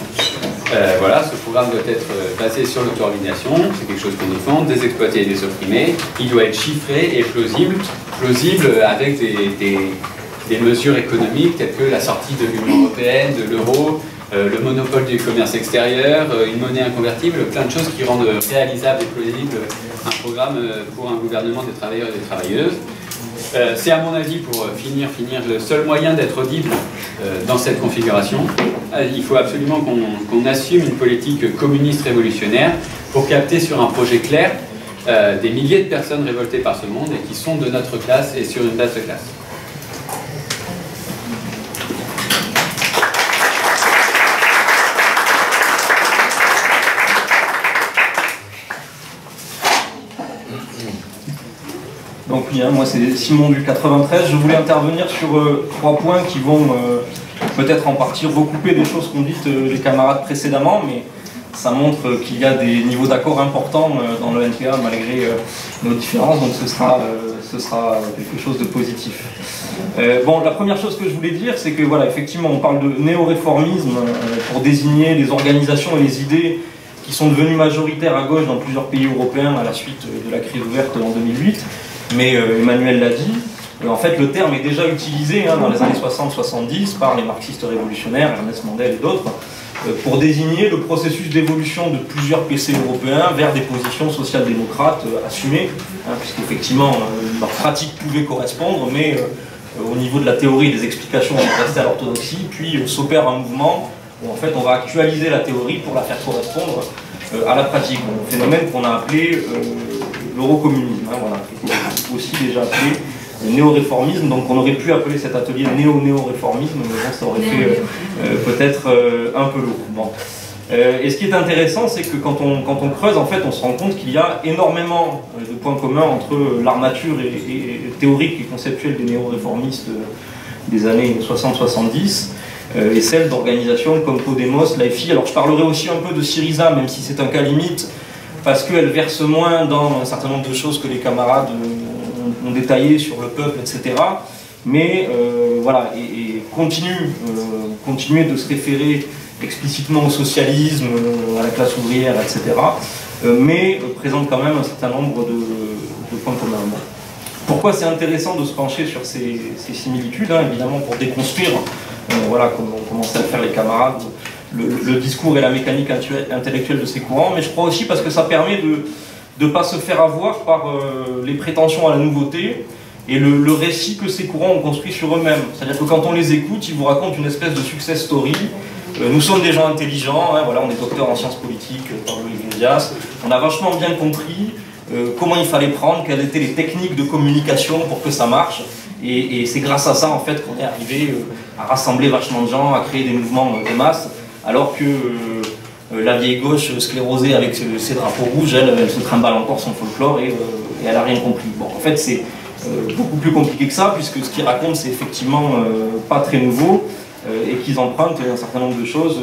Speaker 3: Voilà, ce programme doit être basé sur l'auto-organisation, c'est quelque chose qu'on défend, des exploités et des opprimés. Il doit être chiffré et plausible avec des mesures économiques telles que la sortie de l'Union européenne, de l'euro, le monopole du commerce extérieur, une monnaie inconvertible, plein de choses qui rendent réalisable et plausible un programme pour un gouvernement des travailleurs et des travailleuses. C'est à mon avis, pour finir, le seul moyen d'être audible dans cette configuration. Il faut absolument qu'on assume une politique communiste révolutionnaire pour capter sur un projet clair des milliers de personnes révoltées par ce monde et qui sont de notre classe et sur une base de classe.
Speaker 1: Donc oui, moi c'est Simon du 93. Je voulais intervenir sur 3 points qui vont peut-être en partie recouper des choses qu'ont dites les camarades précédemment, mais ça montre qu'il y a des niveaux d'accord importants dans le NPA malgré nos différences, donc ce sera quelque chose de positif. Bon, la première chose que je voulais dire, c'est que voilà, effectivement, on parle de néo-réformisme pour désigner les organisations et les idées qui sont devenues majoritaires à gauche dans plusieurs pays européens à la suite de la crise ouverte en 2008. Mais Emmanuel l'a dit, en fait le terme est déjà utilisé dans les années 60-70 par les marxistes révolutionnaires, Ernest Mandel et d'autres, pour désigner le processus d'évolution de plusieurs PC européens vers des positions social-démocrates assumées, puisqu'effectivement leur pratique pouvait correspondre, mais au niveau de la théorie et des explications on est resté à l'orthodoxie, puis s'opère un mouvement où en fait on va actualiser la théorie pour la faire correspondre à la pratique, un phénomène qu'on a appelé l'eurocommunisme, voilà, qui est aussi déjà appelé néo-réformisme, donc on aurait pu appeler cet atelier néo-néo-réformisme, mais bon, ça aurait fait peut-être un peu lourd. Bon. Et ce qui est intéressant, c'est que quand on creuse, en fait, on se rend compte qu'il y a énormément de points communs entre l'armature et théorique et conceptuelle des néo-réformistes des années 60-70 et celle d'organisations comme Podemos, l'AFI. Alors je parlerai aussi un peu de Syriza, même si c'est un cas limite, parce qu'elle verse moins dans un certain nombre de choses que les camarades ont détaillées sur le peuple, etc. Mais voilà, et continuer de se référer explicitement au socialisme, à la classe ouvrière, etc. Mais présente quand même un certain nombre de points communs. Pourquoi c'est intéressant de se pencher sur ces similitudes, évidemment pour déconstruire, voilà, comme ont commencé à le faire les camarades, le discours et la mécanique intellectuelle de ces courants, mais je crois aussi parce que ça permet de ne pas se faire avoir par les prétentions à la nouveauté et le récit que ces courants ont construit sur eux-mêmes. C'est-à-dire que quand on les écoute, ils vous racontent une espèce de success story. Nous sommes des gens intelligents, voilà, on est docteur en sciences politiques par Louis Iglesias, on a vachement bien compris comment il fallait prendre, quelles étaient les techniques de communication pour que ça marche. Et c'est grâce à ça en fait qu'on est arrivé à rassembler vachement de gens, à créer des mouvements de masse, alors que la vieille gauche sclérosée avec ses drapeaux rouges, elle se trimballe encore son folklore et elle n'a rien compris. Bon, en fait c'est beaucoup plus compliqué que ça, puisque ce qu'il raconte c'est effectivement pas très nouveau. et qu'ils empruntent un certain nombre de choses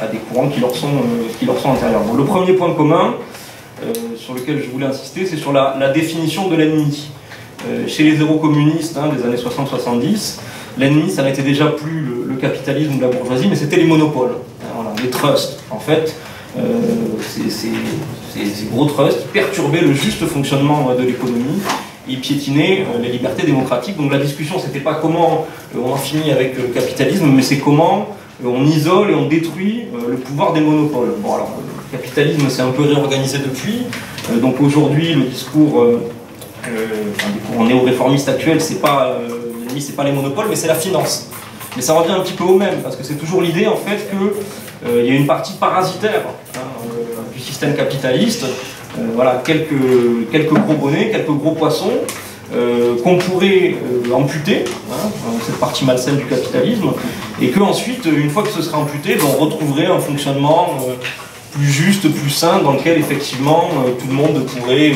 Speaker 1: à des courants qui leur sont antérieurs. Bon, le premier point commun sur lequel je voulais insister, c'est sur la définition de l'ennemi. Chez les eurocommunistes des années 60-70, l'ennemi, ça n'était déjà plus le capitalisme ou la bourgeoisie, mais c'était les monopoles, voilà, les trusts. En fait, ces gros trusts perturbaient le juste fonctionnement de l'économie, ils piétinaient les libertés démocratiques. Donc la discussion, c'était pas comment on en finit avec le capitalisme, mais c'est comment on isole et on détruit le pouvoir des monopoles. Bon, alors, le capitalisme s'est un peu réorganisé depuis, donc aujourd'hui, le discours néo-réformiste actuel, c'est pas l'ennemi, c'est pas les monopoles, mais c'est la finance. Mais ça revient un petit peu au même, parce que c'est toujours l'idée, en fait, qu'il y a une partie parasitaire du système capitaliste, voilà, quelques gros bonnets, quelques gros poissons, qu'on pourrait amputer, cette partie malsaine du capitalisme, et qu'ensuite, une fois que ce sera amputé, on retrouverait un fonctionnement plus juste, plus sain, dans lequel effectivement tout le monde pourrait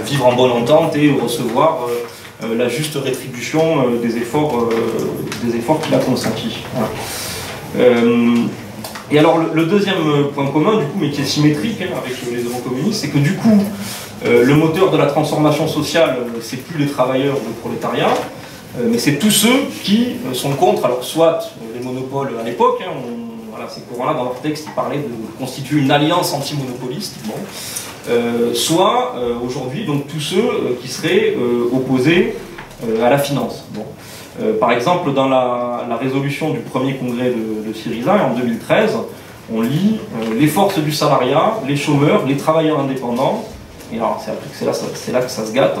Speaker 1: vivre en bonne entente et recevoir la juste rétribution des efforts qu'il a consentis. Voilà. Et alors le deuxième point commun, du coup, mais qui est symétrique avec les eurocommunistes, c'est que du coup, le moteur de la transformation sociale, c'est plus les travailleurs ou le prolétariat, mais c'est tous ceux qui sont contre, alors soit les monopoles à l'époque, voilà, ces courants-là, dans leur texte, ils parlaient de constituer une alliance anti-monopoliste, soit aujourd'hui, donc tous ceux qui seraient opposés à la finance. Bon. Par exemple, dans la résolution du premier congrès de Syriza, en 2013, on lit les forces du salariat, les chômeurs, les travailleurs indépendants, et alors c'est là que ça se gâte,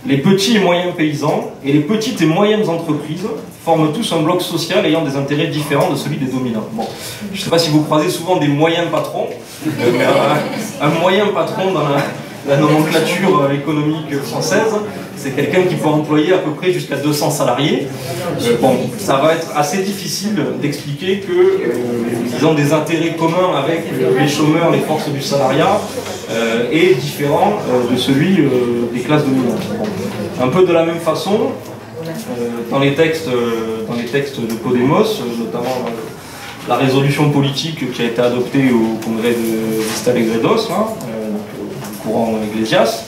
Speaker 1: les petits et moyens paysans et les petites et moyennes entreprises forment tous un bloc social ayant des intérêts différents de celui des dominants. Bon, je ne sais pas si vous croisez souvent des moyens patrons, mais un moyen patron dans la nomenclature économique française, c'est quelqu'un qui peut employer à peu près jusqu'à 200 salariés. Bon, ça va être assez difficile d'expliquer qu'ils ont des intérêts communs avec les chômeurs, les forces du salariat, et différents de celui des classes dominantes. Bon. Un peu de la même façon, dans les textes de Podemos, notamment la résolution politique qui a été adoptée au congrès de Vista Alegre, du courant Iglesias,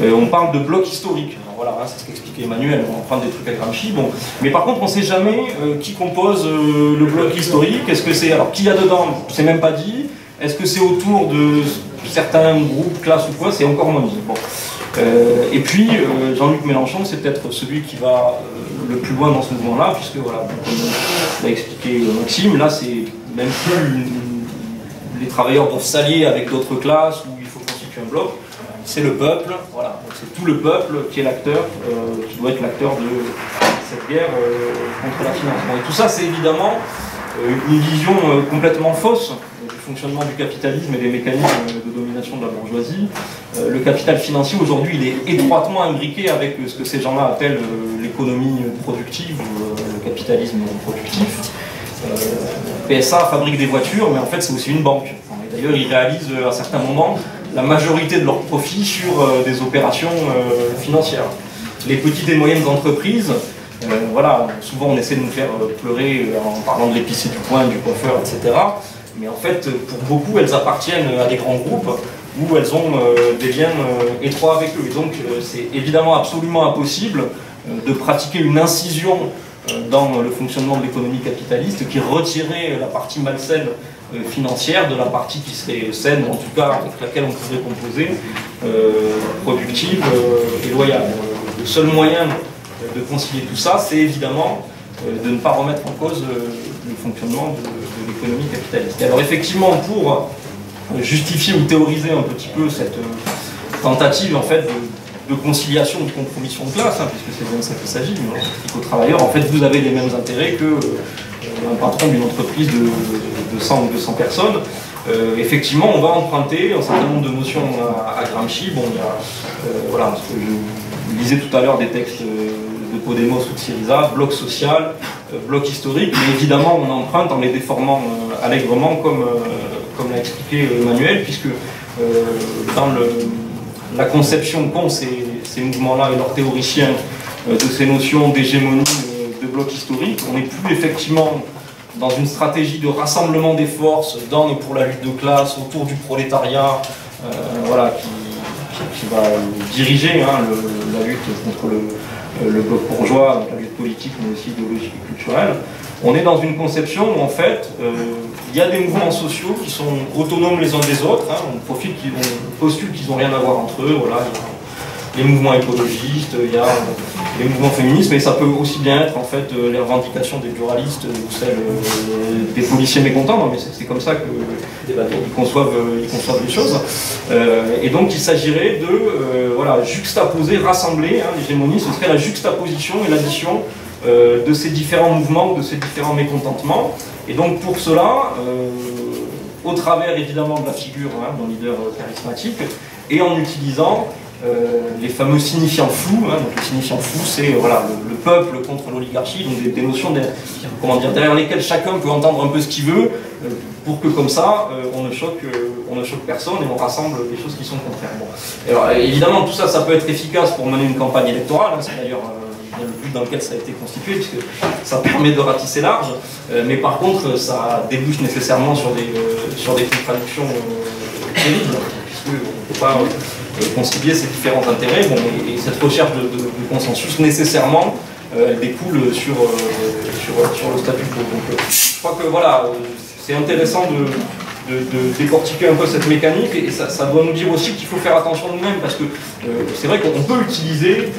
Speaker 1: on parle de bloc historique. Voilà, c'est ce qu'expliquait Emmanuel, on prend des trucs à Gramsci. Bon. Mais par contre, on ne sait jamais qui compose le bloc historique. Est-ce que c'est. Alors, qui y a dedans, c'est même pas dit. Est-ce que c'est autour de certains groupes, classes ou quoi? C'est encore moins dit. Bon. Et puis, Jean-Luc Mélenchon, c'est peut-être celui qui va le plus loin dans ce mouvement-là, puisque, voilà, comme l'a expliqué Maxime, là, c'est même plus les travailleurs doivent s'allier avec d'autres classes où il faut constituer un bloc. C'est le peuple, voilà, c'est tout le peuple qui est l'acteur, qui doit être l'acteur de cette guerre contre la finance. Bon, et tout ça, c'est évidemment une vision complètement fausse du fonctionnement du capitalisme et des mécanismes de domination de la bourgeoisie. Le capital financier, aujourd'hui, il est étroitement imbriqué avec ce que ces gens-là appellent l'économie productive, le capitalisme productif. PSA fabrique des voitures, mais en fait, c'est aussi une banque. D'ailleurs, ils réalisent à certains moments la majorité de leurs profits sur des opérations financières. Les petites et moyennes entreprises, voilà, souvent on essaie de nous faire pleurer en parlant de l'épicier du coin, du coiffeur, etc. Mais en fait, pour beaucoup, elles appartiennent à des grands groupes où elles ont des liens étroits avec eux. Et donc, c'est évidemment absolument impossible de pratiquer une incision dans le fonctionnement de l'économie capitaliste qui retirerait la partie malsaine financière de la partie qui serait saine, en tout cas avec laquelle on pourrait composer, productive et loyale. Le seul moyen de concilier tout ça, c'est évidemment de ne pas remettre en cause le fonctionnement de l'économie capitaliste. Et alors effectivement, pour justifier ou théoriser un petit peu cette tentative en fait de conciliation, de compromission de classe, puisque c'est bien de ça qu'il s'agit, aux travailleurs, en fait vous avez les mêmes intérêts que un patron d'une entreprise de 100 ou 200 personnes. Effectivement, on va emprunter un certain nombre de notions à Gramsci. Bon, il y a, voilà, ce que je lisais tout à l'heure des textes de Podemos ou de Syriza, bloc social, bloc historique, mais évidemment on emprunte en les déformant allègrement, comme l'a expliqué Emmanuel, puisque dans la conception qu'ont ces mouvements-là et leurs théoriciens de ces notions d'hégémonie, de de blocs historiques. On n'est plus effectivement dans une stratégie de rassemblement des forces dans et pour la lutte de classe, autour du prolétariat, voilà, qui va diriger la lutte contre le bloc bourgeois, la lutte politique, mais aussi idéologique et culturelle. On est dans une conception où, en fait, il y a des mouvements sociaux qui sont autonomes les uns des autres. Hein. On postule qu'ils n'ont rien à voir entre eux. Voilà, il y a les mouvements écologistes, il y a les mouvements féministes, mais ça peut aussi bien être, en fait, les revendications des pluralistes ou celles des policiers mécontents. Non, mais c'est comme ça qu'ils conçoivent les choses. Et donc, il s'agirait de voilà, juxtaposer, rassembler. Hein, l'hégémonie, ce serait la juxtaposition et l'addition de ces différents mouvements, de ces différents mécontentements. Et donc pour cela, au travers évidemment de la figure d'un leader charismatique, et en utilisant les fameux signifiants flous. Hein, donc les signifiants flous, c'est voilà, le peuple contre l'oligarchie, donc des notions derrière lesquelles chacun peut entendre un peu ce qu'il veut, pour que comme ça, on ne choque personne et on rassemble des choses qui sont contraires. Bon. Alors évidemment, tout ça, ça peut être efficace pour mener une campagne électorale, hein, c'est d'ailleurs le but dans lequel ça a été constitué, puisque ça permet de ratisser large, mais par contre ça débouche nécessairement sur des contradictions terribles, puisqu'on ne peut pas concilier ces différents intérêts. Bon, et cette recherche de consensus, nécessairement, elle découle sur le statu quo. Donc je crois que voilà, c'est intéressant de décortiquer un peu cette mécanique, et ça doit nous dire aussi qu'il faut faire attention nous-mêmes, parce que c'est vrai qu'on peut utiliser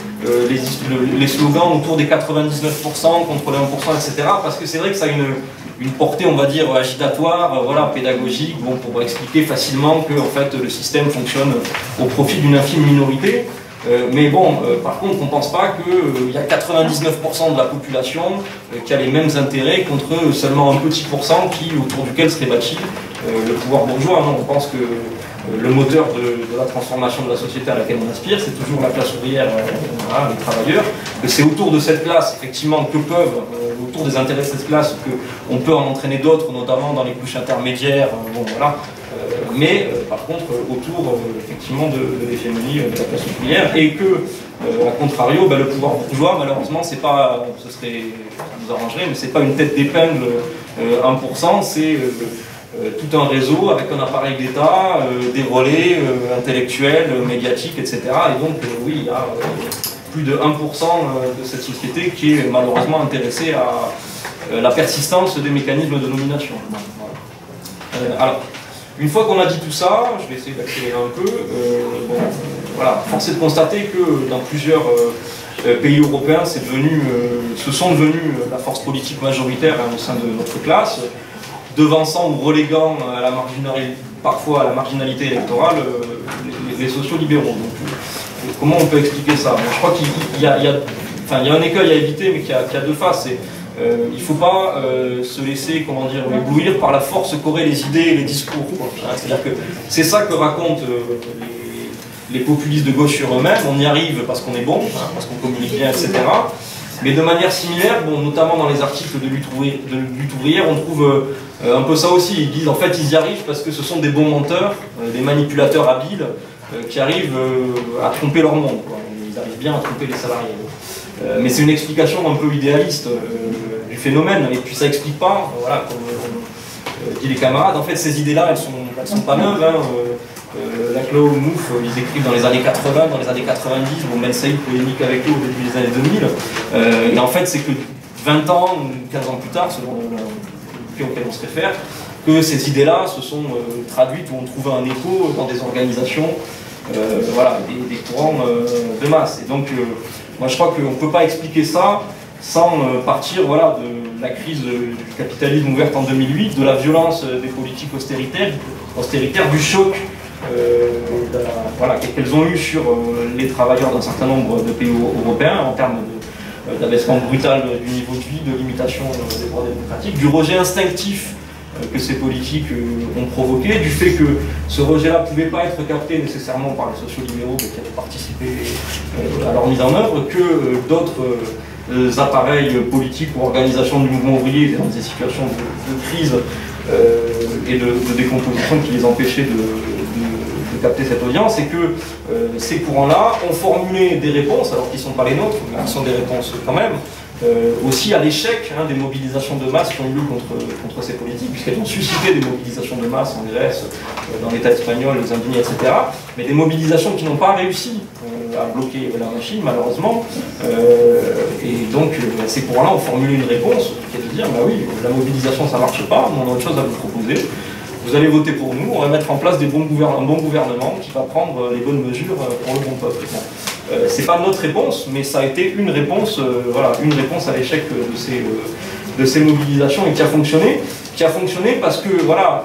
Speaker 1: les slogans autour des 99% contre les 1%, etc., parce que c'est vrai que ça a une portée, on va dire, agitatoire, voilà, pédagogique, bon, pour expliquer facilement que en fait, le système fonctionne au profit d'une infime minorité. Mais bon, par contre, on ne pense pas qu'il y a 99% de la population qui a les mêmes intérêts contre seulement un petit pourcent autour duquel serait bâti le pouvoir bourgeois. Non, on pense que le moteur de la transformation de la société à laquelle on aspire, c'est toujours la classe ouvrière, voilà, les travailleurs, que c'est autour de cette classe, effectivement, autour des intérêts de cette classe, qu'on peut en entraîner d'autres, notamment dans les couches intermédiaires, bon, voilà. Mais par contre autour effectivement de l'hégémonie de la classe ouvrière, et que à contrario, le pouvoir bourgeois, malheureusement, c'est pas, ça nous arrangerait, mais c'est pas une tête d'épingle 1%, c'est tout un réseau avec un appareil d'État, des relais intellectuels, médiatiques, etc. Et donc oui, il y a plus de 1% de cette société qui est malheureusement intéressée à la persistance des mécanismes de domination. Voilà. Alors, une fois qu'on a dit tout ça, je vais essayer d'accélérer un peu. Voilà, force est de constater que dans plusieurs pays européens, ce sont devenus la force politique majoritaire au sein de notre classe, devançant ou reléguant à la parfois à la marginalité électorale les sociaux-libéraux. Donc, comment on peut expliquer ça? Je crois qu'il y a un écueil à éviter, mais qui a deux faces. Il ne faut pas se laisser, comment dire, éblouir par la force qu'auraient les idées et les discours. C'est-à-dire que c'est ça que racontent les populistes de gauche sur eux-mêmes. On y arrive parce qu'on est bon, parce qu'on communique bien, etc. Mais de manière similaire, bon, notamment dans les articles de lutte ouvrière, on trouve un peu ça aussi. Ils disent en fait ils y arrivent parce que ce sont des bons menteurs, des manipulateurs habiles qui arrivent à tromper leur monde, quoi. Ils arrivent bien à tromper les salariés. Mais c'est une explication un peu idéaliste du phénomène, et puis ça n'explique pas, voilà, comme disent les camarades, en fait ces idées-là, elles sont pas neuves. Laclau, Mouffe, ils écrivent dans les années 80, dans les années 90, bon, Ben Saïd polémique avec eux au début des années 2000, et en fait c'est que 20 ans ou 15 ans plus tard, selon le pays auquel on se réfère, que ces idées-là se sont traduites ou ont trouvé un écho dans des organisations, voilà, des courants de masse. Et donc moi je crois qu'on ne peut pas expliquer ça sans partir, voilà, de la crise du capitalisme ouverte en 2008, de la violence des politiques austéritaires, du choc voilà, qu'elles ont eu sur les travailleurs d'un certain nombre de pays européens en termes d'abaissement brutal du niveau de vie, de limitation des droits démocratiques, du rejet instinctif que ces politiques ont provoqué, du fait que ce rejet-là ne pouvait pas être capté nécessairement par les sociaux-libéraux qui avaient participé à leur mise en œuvre, que d'autres appareils politiques ou organisations du mouvement ouvrier dans des situations de crise et de décomposition qui les empêchaient de capter cette audience, et que ces courants-là ont formulé des réponses, alors qu'ils ne sont pas les nôtres, mais qui sont des réponses quand même, aussi à l'échec des mobilisations de masse qui ont eu lieu contre ces politiques, puisqu'elles ont suscité des mobilisations de masse en Grèce, dans l'État espagnol, les indignés, etc. Mais des mobilisations qui n'ont pas réussi à bloquer la machine, malheureusement. Et donc, ces courants-là ont formulé une réponse qui est de dire, bah oui, la mobilisation, ça ne marche pas, on a autre chose à vous proposer. Vous allez voter pour nous, on va mettre en place un bon gouvernement qui va prendre les bonnes mesures pour le bon peuple. C'est pas notre réponse, mais ça a été une réponse, voilà, une réponse à l'échec de ces mobilisations et qui a fonctionné parce que, voilà,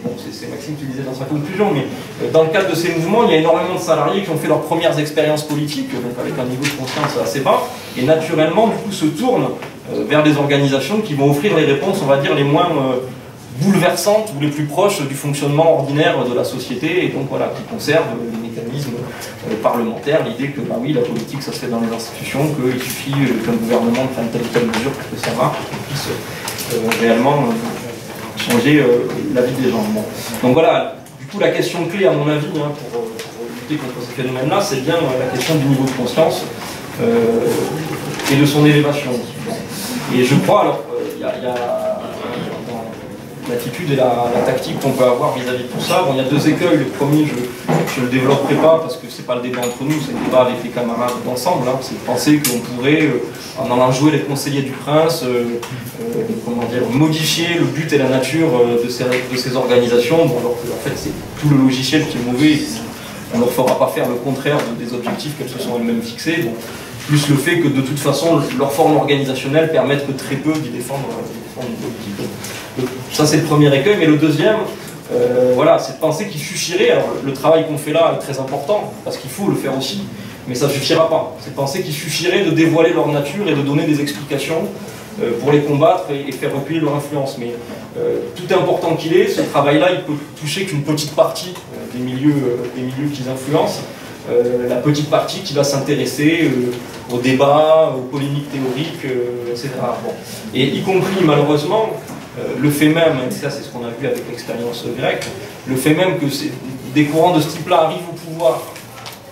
Speaker 1: bon, c'est Maxime qui le disait dans sa conclusion, mais dans le cadre de ces mouvements, il y a énormément de salariés qui ont fait leurs premières expériences politiques, donc avec un niveau de conscience assez bas, et naturellement, du coup, se tournent vers des organisations qui vont offrir les réponses, on va dire, les moins bouleversantes ou les plus proches du fonctionnement ordinaire de la société, et donc voilà, qui conservent les mécanismes parlementaires, l'idée que bah oui, la politique ça se fait dans les institutions, qu'il suffit qu'un gouvernement prenne telle ou telle mesure pour que ça marche, qu'on puisse réellement changer la vie des gens. Bon. Donc voilà, du coup la question clé à mon avis pour lutter contre ces phénomènes-là, c'est bien la question du niveau de conscience et de son élévation. Et je crois, alors, il y a l'attitude et la tactique qu'on peut avoir vis-à-vis de tout ça. Bon, il y a deux écueils. Le premier, je ne le développerai pas parce que c'est pas le débat entre nous, c'est le débat avec les camarades d'ensemble. C'est de penser qu'on pourrait, en allant jouer les conseillers du prince, comment dire, modifier le but et la nature de ces organisations, bon, alors que en fait c'est tout le logiciel qui est mauvais. On ne leur fera pas faire le contraire des objectifs qu'elles se sont elles-mêmes fixés. Donc, plus le fait que de toute façon leur forme organisationnelle permette que très peu d'y défendre une politique. Donc, ça c'est le premier écueil, mais le deuxième, voilà, c'est de penser qu'il suffirait, alors le travail qu'on fait là est très important, parce qu'il faut le faire aussi, mais ça ne suffira pas. C'est de penser qu'il suffirait de dévoiler leur nature et de donner des explications pour les combattre et faire reculer leur influence. Mais tout important qu'il est, ce travail-là, il peut toucher qu'une petite partie des milieux qu'ils influencent. La petite partie qui va s'intéresser au débat, aux polémiques théoriques, etc. Bon. Et y compris, malheureusement, le fait même, et ça c'est ce qu'on a vu avec l'expérience grecque, le fait même que des courants de ce type-là arrivent au pouvoir,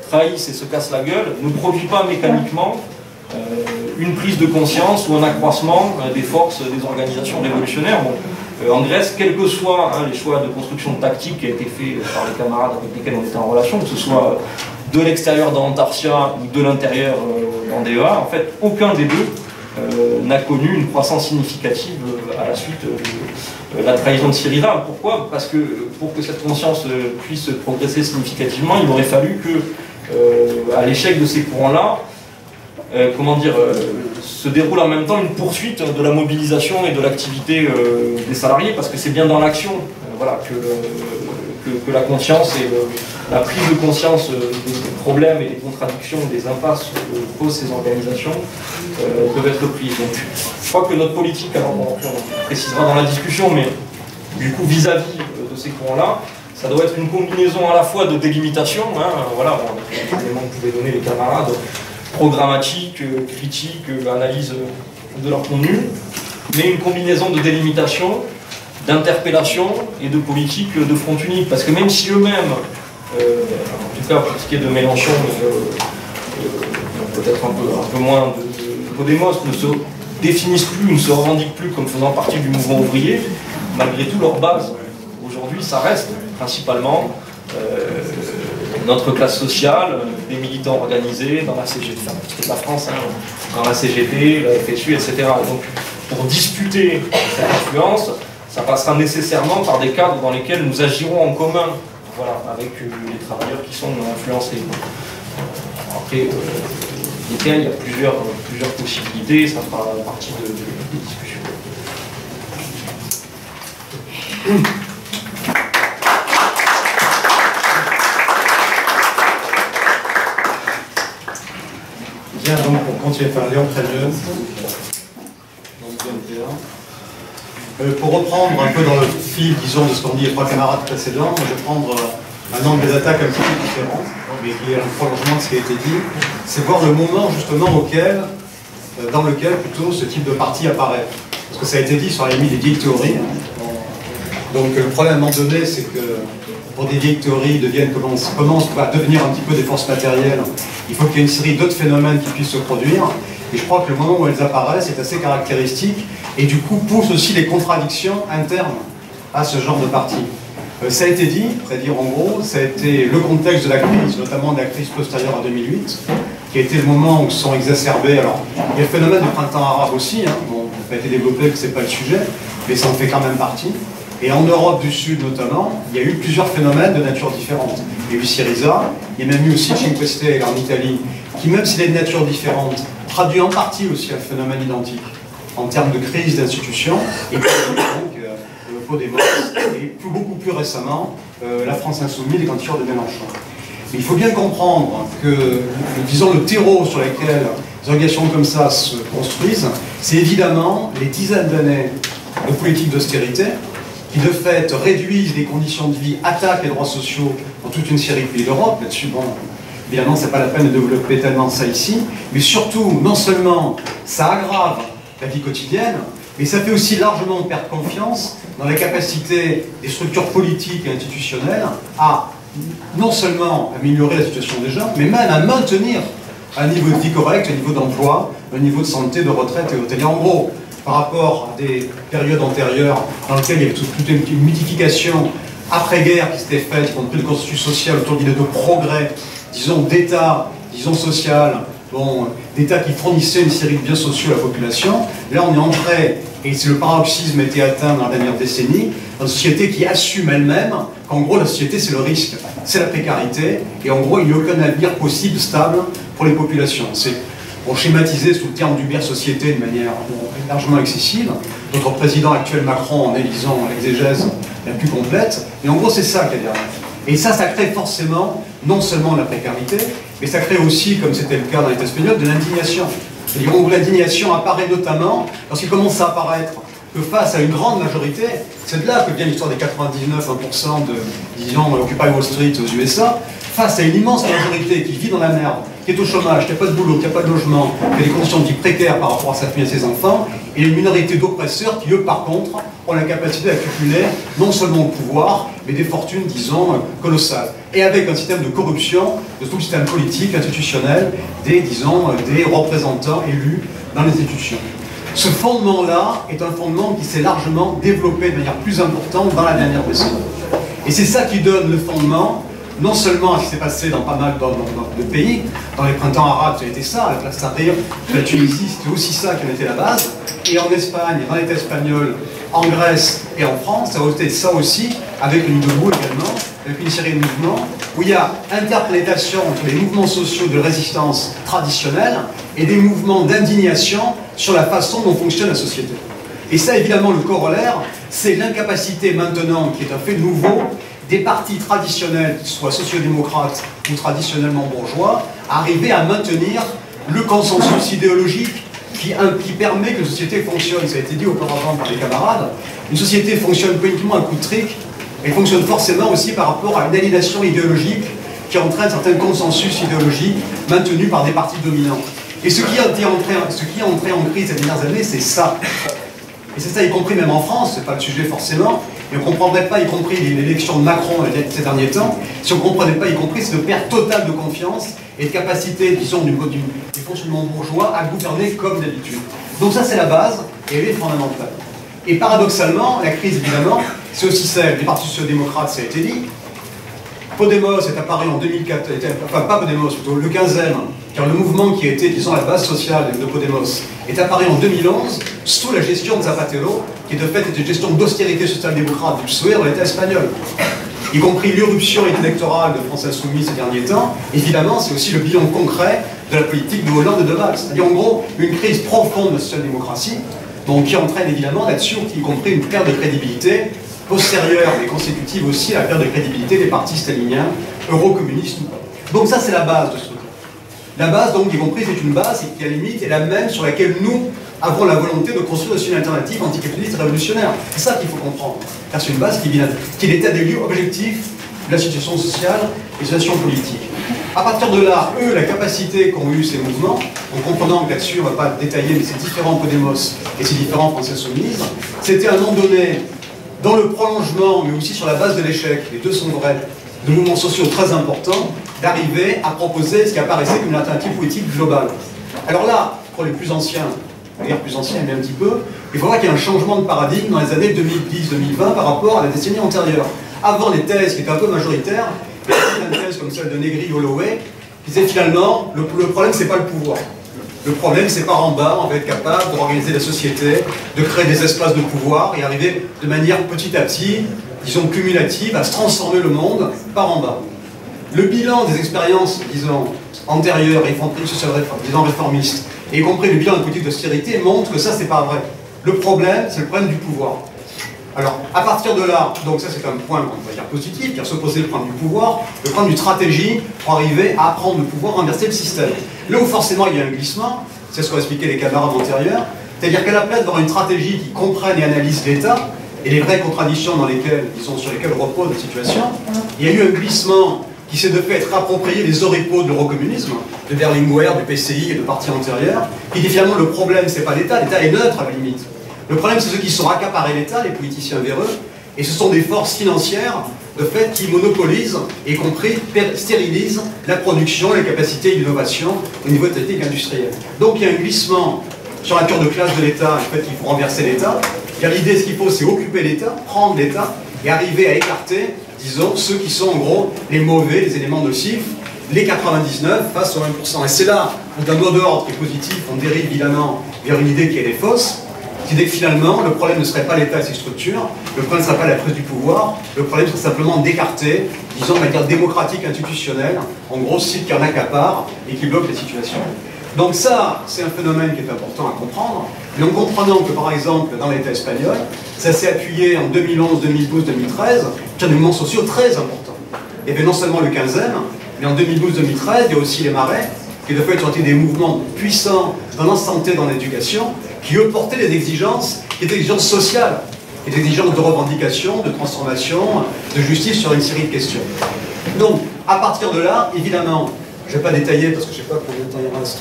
Speaker 1: trahissent et se cassent la gueule, ne produit pas mécaniquement une prise de conscience ou un accroissement des forces des organisations révolutionnaires. Bon, en Grèce, quels que soient les choix de construction tactique qui a été fait par les camarades avec lesquels on était en relation, que ce soit de l'extérieur d'Antarcia ou de l'intérieur d'Andéa, en fait, aucun des deux n'a connu une croissance significative à la suite de la trahison de Syriza. Pourquoi? Parce que pour que cette conscience puisse progresser significativement, il aurait fallu que, à l'échec de ces courants-là, se déroule en même temps une poursuite de la mobilisation et de l'activité des salariés, parce que c'est bien dans l'action voilà, que la conscience et la prise de conscience des problèmes et des contradictions, des impasses que posent ces organisations peuvent être prises. Donc, je crois que notre politique, alors on précisera dans la discussion, mais du coup vis-à-vis de ces courants-là, ça doit être une combinaison à la fois de délimitation, voilà, bon, les éléments que pouvaient donner les camarades, programmatique, critique, analyse de leur contenu, mais une combinaison de délimitation, d'interpellation et de politique de front unique. Parce que même si eux-mêmes, en tout cas pour ce qui est de Mélenchon, peut-être un peu moins de Podemos, ne se définissent plus, ne se revendiquent plus comme faisant partie du mouvement ouvrier, malgré tout leur base, aujourd'hui, ça reste principalement notre classe sociale, des militants organisés dans la CGT, enfin, de la France, dans la CGT, la FSU, etc. Donc, pour disputer cette influence, ça passera nécessairement par des cadres dans lesquels nous agirons en commun, voilà, avec les travailleurs qui sont influencés. Après, il y a plusieurs possibilités, ça fera partie des discussions.
Speaker 4: Bien, donc pour continuer par Léon Crémieux. Pour reprendre un peu dans le fil, disons, de ce qu'ont dit les trois camarades précédents, je vais prendre un angle d'attaque un petit peu différent, mais qui est un prolongement de ce qui a été dit, c'est voir le moment justement dans lequel plutôt ce type de parti apparaît. Parce que ça a été dit sur la limite des vieilles théories. Donc le problème à un moment donné, c'est que pour des vieilles théories commencent à devenir un petit peu des forces matérielles, il faut qu'il y ait une série d'autres phénomènes qui puissent se produire. Et je crois que le moment où elles apparaissent est assez caractéristique et du coup pousse aussi les contradictions internes à ce genre de parti. Ça a été dit, c'est-à-dire en gros, ça a été le contexte de la crise, notamment de la crise postérieure à 2008, qui a été le moment où se sont exacerbés. Alors, il y a le phénomène du printemps arabe aussi, hein, bon, ça n'a pas été développé, que ce n'est pas le sujet, mais ça en fait quand même partie. Et en Europe du Sud notamment, il y a eu plusieurs phénomènes de nature différente. Il y a eu Syriza, il y a même eu aussi Cinque Stelle en Italie, qui même s'il est de nature différente, traduit en partie aussi un phénomène identique en termes de crise d'institutions, et donc Podemos, et beaucoup plus récemment, la France Insoumise, les candidatures de Mélenchon. Mais il faut bien comprendre que, disons, le terreau sur lequel des organisations comme ça se construisent, c'est évidemment les dizaines d'années de politique d'austérité, qui de fait réduisent les conditions de vie, attaquent les droits sociaux dans toute une série de pays d'Europe. Là-dessus, bon, évidemment, c'est pas la peine de développer tellement ça ici, mais surtout, non seulement ça aggrave la vie quotidienne, mais ça fait aussi largement perdre confiance dans la capacité des structures politiques et institutionnelles à non seulement améliorer la situation des gens, mais même à maintenir un niveau de vie correct, un niveau d'emploi, un niveau de santé, de retraite et autres. Et en gros, par rapport à des périodes antérieures dans lesquelles il y avait toute une mythification après-guerre qui s'était faite, y compris le consensus social autour d'idées de progrès, disons d'État, disons social, bon, d'État qui fournissait une série de biens sociaux à la population. Là, on est entré, et c'est le paroxysme a été atteint dans la dernière décennie, dans une société qui assume elle-même qu'en gros, la société, c'est le risque, c'est la précarité, et en gros, il n'y a aucun avenir possible, stable, pour les populations. C'est pour schématiser sous le terme d'Uber-société de manière largement excessive. Notre président actuel, Macron, en élisant l'exégèse la plus complète, mais en gros, c'est ça qu'il y a derrière. Et ça crée forcément, non seulement la précarité, mais ça crée aussi, comme c'était le cas dans l'État espagnol, de l'indignation. C'est-à-dire où l'indignation apparaît notamment lorsqu'il commence à apparaître que face à une grande majorité, c'est de là que vient l'histoire des 99% de, disons, Occupy Wall Street aux USA, face à une immense majorité qui vit dans la merde, qui est au chômage, qui n'a pas de boulot, qui n'a pas de logement, qui a des conditions de vie précaires par rapport à sa famille et à ses enfants, et une minorité d'oppresseurs qui, eux, par contre, ont la capacité d'accumuler non seulement au pouvoir, mais des fortunes, disons, colossales. Et avec un système de corruption, de tout le système politique, institutionnel, des représentants élus dans les institutions. Ce fondement-là est un fondement qui s'est largement développé de manière plus importante dans la dernière décennie. Et c'est ça qui donne le fondement, non seulement à ce qui s'est passé dans pas mal de pays, dans les printemps arabes, ça a été ça, la classe Tahrir, la Tunisie, c'était aussi ça qui en était la base, et en Espagne, dans l'État espagnol, en Grèce et en France, ça a été ça aussi, avec le Nouveau également, avec une série de mouvements, où il y a interprétation entre les mouvements sociaux de résistance traditionnels et des mouvements d'indignation sur la façon dont fonctionne la société. Et ça, évidemment, le corollaire, c'est l'incapacité maintenant, qui est un fait nouveau, des partis traditionnels, qu'ils soient sociodémocrates ou traditionnellement bourgeois, à arriver à maintenir le consensus idéologique qui permet que la société fonctionne. Ça a été dit auparavant par les camarades, une société fonctionne pas uniquement à coup de trick, elle fonctionne forcément aussi par rapport à une aliénation idéologique qui entraîne certains consensus idéologiques maintenus par des partis dominants. Et ce qui est entré en crise ces dernières années, c'est ça. Et c'est ça, y compris même en France, c'est pas le sujet forcément, et on ne comprendrait pas, y compris l'élection de Macron ces derniers temps, si on ne comprenait pas, y compris cette perte totale de confiance et de capacité, disons, du fonctionnement bourgeois à gouverner comme d'habitude. Donc ça, c'est la base, et elle est fondamentale. Et paradoxalement, la crise, évidemment, c'est aussi celle des partis sociaux-démocrates, ça a été dit. Podemos est apparu en 2004, enfin pas Podemos, plutôt le 15e, car le mouvement qui a été, disons, la base sociale de Podemos, est apparu en 2011 sous la gestion de Zapatero, qui de fait était une gestion d'austérité social-démocrate du PSOE dans l'État espagnol. Y compris l'irruption électorale de France Insoumise ces derniers temps, évidemment, c'est aussi le bilan concret de la politique de Hollande et de Valls. C'est-à-dire, en gros, une crise profonde de la social-démocratie, donc qui entraîne évidemment là-dessus, y compris une perte de crédibilité postérieure et consécutive aussi à la perte de crédibilité des partis staliniens, eurocommunistes ou pas. Donc ça, c'est la base de ce truc. La base, donc, y compris, c'est une base qui, à la limite, est la même sur laquelle nous avons la volonté de construire aussi une alternative anticapitaliste révolutionnaire. C'est ça qu'il faut comprendre. Car c'est une base qui est l'état des lieux objectif de la situation sociale et de la situation politique. À partir de là, eux, la capacité qu'ont eu ces mouvements, en comprenant que là-dessus, on ne va pas détailler, mais ces différents Podemos et ces différents Français Insoumises, c'était à un moment donné, dans le prolongement, mais aussi sur la base de l'échec, les deux sont vrais, de mouvements sociaux très importants, d'arriver à proposer ce qui apparaissait comme une alternative politique globale. Alors là, pour les plus anciens, d'ailleurs plus anciens mais un petit peu, il faudra qu'il y ait un changement de paradigme dans les années 2010-2020 par rapport à la décennie antérieure. Avant, les thèses qui étaient un peu majoritaires, il y avait certaines thèses comme celle de Negri-Holloway, qui disaient finalement, le problème c'est pas le pouvoir. Le problème c'est par en bas, on va être capable d'organiser la société, de créer des espaces de pouvoir et arriver de manière petit à petit, disons cumulative, à se transformer le monde par en bas. Le bilan des expériences, disons, antérieures, y compris disons réformistes, et y compris le bilan de politique d'austérité, montre que ça c'est pas vrai. Le problème, c'est le problème du pouvoir. Alors, à partir de là, donc ça c'est un point, on va dire positif, qui a s'opposé le problème du pouvoir, le problème d'une stratégie pour arriver à prendre le pouvoir, renverser le système. Là où forcément il y a un glissement, c'est ce qu'ont expliqué les camarades antérieurs, c'est-à-dire qu'à la place d'avoir une stratégie qui comprenne et analyse l'État, et les vraies contradictions sur lesquelles repose la situation, il y a eu un glissement qui s'est de fait approprié les oripeaux de l'eurocommunisme, de Berlinguer, du PCI et de partis antérieurs, qui dit finalement le problème c'est pas l'État est neutre à la limite. Le problème, c'est ceux qui sont accaparés l'État, les politiciens véreux, et ce sont des forces financières, de fait, qui monopolisent, y compris stérilisent la production, les capacités d'innovation au niveau technique industriel. Donc il y a un glissement sur la nature de classe de l'État, en fait, il faut renverser l'État. L'idée, ce qu'il faut, c'est occuper l'État, prendre l'État, et arriver à écarter, disons, ceux qui sont en gros les mauvais, les éléments nocifs, les 99 face aux 1%. Et c'est là où, d'un mot d'ordre qui est positif, on dérive évidemment vers une idée qui est fausse. L'idée que finalement, le problème ne serait pas l'État et ses structures, le problème ne serait pas la prise du pouvoir, le problème serait simplement d'écarter, disons, de manière démocratique, institutionnelle, en gros, ceux qui en accaparent et qui bloquent les situations. Donc ça, c'est un phénomène qui est important à comprendre, mais en comprenant que, par exemple, dans l'État espagnol, ça s'est appuyé en 2011, 2012, 2013 sur des mouvements sociaux très importants. Il y avait non seulement le 15e, mais en 2012-2013, il y a aussi les Marais, qui de fait ont été des mouvements puissants dans la santé, dans l'éducation, qui eux portaient des exigences, qui étaient des exigences sociales, des exigences de revendication, de transformation, de justice sur une série de questions. Donc, à partir de là, évidemment, je ne vais pas détailler parce que je ne sais pas combien de temps il reste.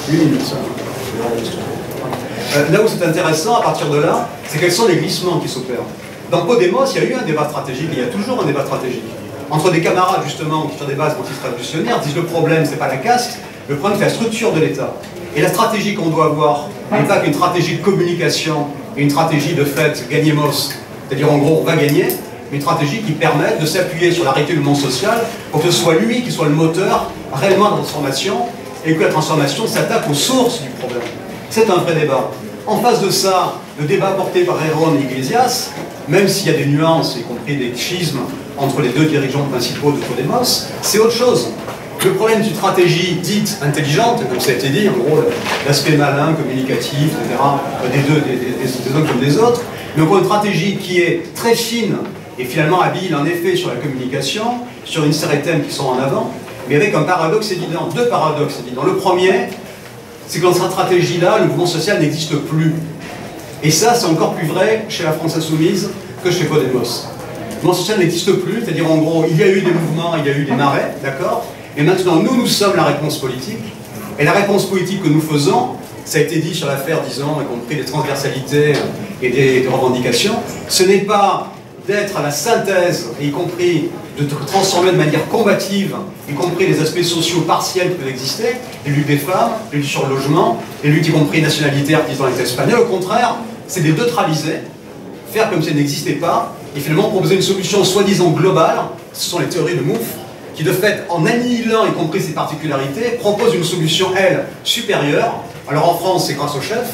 Speaker 4: 8 minutes, ça. Là où c'est intéressant, à partir de là, c'est quels sont les glissements qui s'opèrent. Dans Podemos, il y a eu un débat stratégique, et il y a toujours un débat stratégique. Entre des camarades, justement, qui sur des bases anti-révolutionnaires, disent le problème, c'est pas la caste, le problème, c'est la structure de l'État. Et la stratégie qu'on doit avoir n'est pas qu'une stratégie de communication et une stratégie de fait gagnemos, c'est-à-dire en gros, on va gagner, mais une stratégie qui permette de s'appuyer sur la réalité du monde social pour que ce soit lui qui soit le moteur réellement de la transformation et que la transformation s'attaque aux sources du problème. C'est un vrai débat. En face de ça, le débat porté par Herón et Iglesias, même s'il y a des nuances, y compris des schismes entre les deux dirigeants principaux de Podemos, c'est autre chose. Le problème d'une stratégie dite intelligente, comme ça a été dit, en gros, l'aspect malin, communicatif, etc., des uns comme des autres, mais pour une stratégie qui est très fine et finalement habile en effet sur la communication, sur une série de thèmes qui sont en avant, mais avec un paradoxe évident, deux paradoxes évidents. Le premier, c'est que dans cette stratégie-là, le mouvement social n'existe plus. Et ça, c'est encore plus vrai chez la France Insoumise que chez Podemos. Le mouvement social n'existe plus, c'est-à-dire en gros, il y a eu des mouvements, il y a eu des marais, d'accord ? Et maintenant, nous sommes la réponse politique. Et la réponse politique que nous faisons, ça a été dit sur l'affaire, disons, y compris des transversalités et des revendications, ce n'est pas d'être à la synthèse, y compris de transformer de manière combative, y compris les aspects sociaux partiels qui peuvent exister, les luttes des femmes, les luttes sur le logement, les luttes y compris nationalitaires qui sont dans l'État espagnol. Au contraire, c'est de les neutraliser, faire comme si elles n'existaient pas, et finalement proposer une solution soi-disant globale, ce sont les théories de Mouffe, qui de fait, en annihilant y compris ses particularités, propose une solution, elle, supérieure. Alors en France, c'est grâce au chef,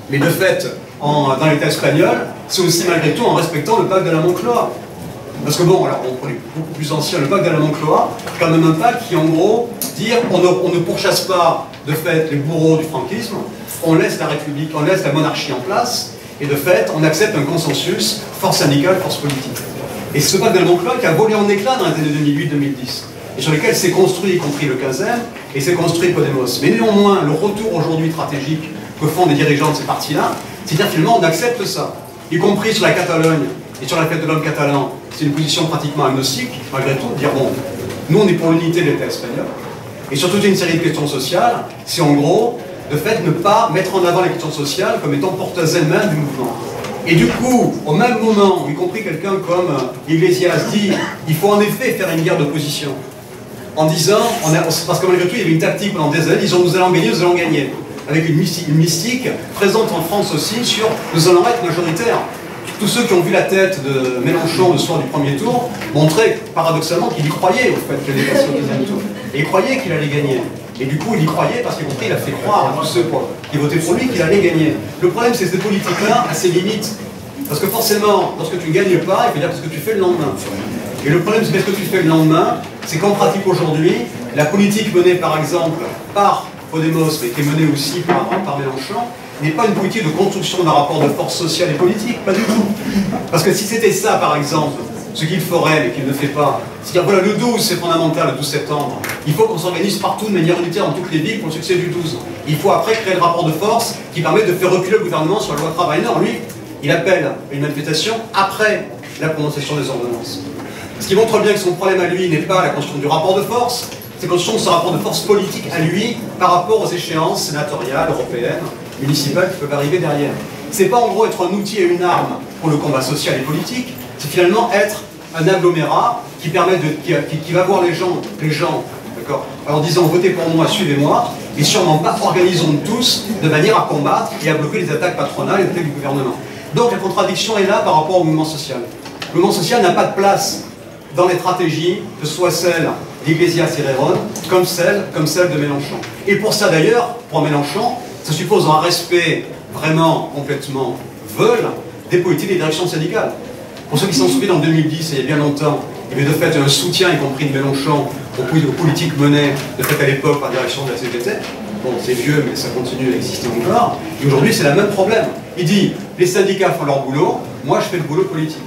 Speaker 4: mais de fait, dans l'État espagnol, c'est aussi malgré tout en respectant le pacte de la Moncloa. Parce que bon, alors on est beaucoup plus ancien, le pacte de la Moncloa, quand même un pacte qui en gros dit on ne pourchasse pas de fait les bourreaux du franquisme, on laisse la République, on laisse la monarchie en place, et de fait, on accepte un consensus, force syndicale, force politique. Et c'est ce pacte de la Moncloa qui a volé en éclats dans les années 2008-2010, et sur lequel s'est construit, y compris le 15e, et s'est construit Podemos. Mais néanmoins, le retour aujourd'hui stratégique que font des dirigeants de ces partis-là, c'est-à-dire finalement on accepte ça, y compris sur la Catalogne et sur la fête de l'homme catalan, c'est une position pratiquement agnostique, malgré tout, de dire bon, nous on est pour l'unité de l'État espagnol, et sur toute une série de questions sociales, c'est en gros, de fait, ne pas mettre en avant les questions sociales comme étant porteuses elles-mêmes du mouvement. Et du coup, au même moment, y compris quelqu'un comme Iglesias dit il faut en effet faire une guerre d'opposition. en disant, parce que malgré tout, il y avait une tactique pendant des années, disant nous allons gagner, avec une mystique présente en France aussi sur nous allons être majoritaires. Tous ceux qui ont vu la tête de Mélenchon le soir du premier tour montraient paradoxalement qu'il y croyait au fait qu'il allait passer au deuxième tour. Et il croyait qu'il allait gagner. Et du coup, il y croyait parce qu'il a fait croire à tous ceux qui votaient pour lui qu'il allait gagner. Le problème, c'est que cette politique-là a ses limites. Parce que forcément, lorsque tu ne gagnes pas, il faut dire ce que tu fais le lendemain. Et le problème, c'est que ce que tu fais le lendemain, c'est qu'en pratique aujourd'hui, la politique menée par exemple par Podemos, mais qui est menée aussi par Mélenchon, n'est pas une politique de construction d'un rapport de force sociale et politique, pas du tout. Parce que si c'était ça, par exemple, ce qu'il ferait, mais qu'il ne fait pas, c'est-à-dire, voilà, le 12, c'est fondamental, le 12 septembre, il faut qu'on s'organise partout de manière unitaire dans toutes les villes pour le succès du 12. Il faut après créer le rapport de force qui permet de faire reculer le gouvernement sur la loi travail. Non, lui, il appelle à une manifestation après la prononciation des ordonnances. Ce qui montre bien que son problème à lui n'est pas la construction du rapport de force, c'est la construction de ce rapport de force politique à lui par rapport aux échéances sénatoriales, européennes, municipales qui peuvent arriver derrière. C'est pas en gros être un outil et une arme pour le combat social et politique, c'est finalement être un agglomérat qui permet qui va voir les gens, d'accord, en disant votez pour moi, suivez-moi, et sûrement pas organisons tous de manière à combattre et à bloquer les attaques patronales et les attaques du gouvernement. Donc la contradiction est là par rapport au mouvement social. Le mouvement social n'a pas de place dans les stratégies, que ce soit celle d'Iglesias et Reyron, comme celle de Mélenchon. Et pour ça d'ailleurs, pour Mélenchon, ça suppose un respect vraiment complètement veule des politiques et des directions syndicales. Pour ceux qui s'en souviennent, en 2010, il y a bien longtemps, il y avait de fait un soutien, y compris de Mélenchon, aux politiques menées de fait à l'époque par la direction de la CGT. Bon, c'est vieux, mais ça continue à exister encore. Et aujourd'hui, c'est le même problème. Il dit, les syndicats font leur boulot, moi je fais le boulot politique.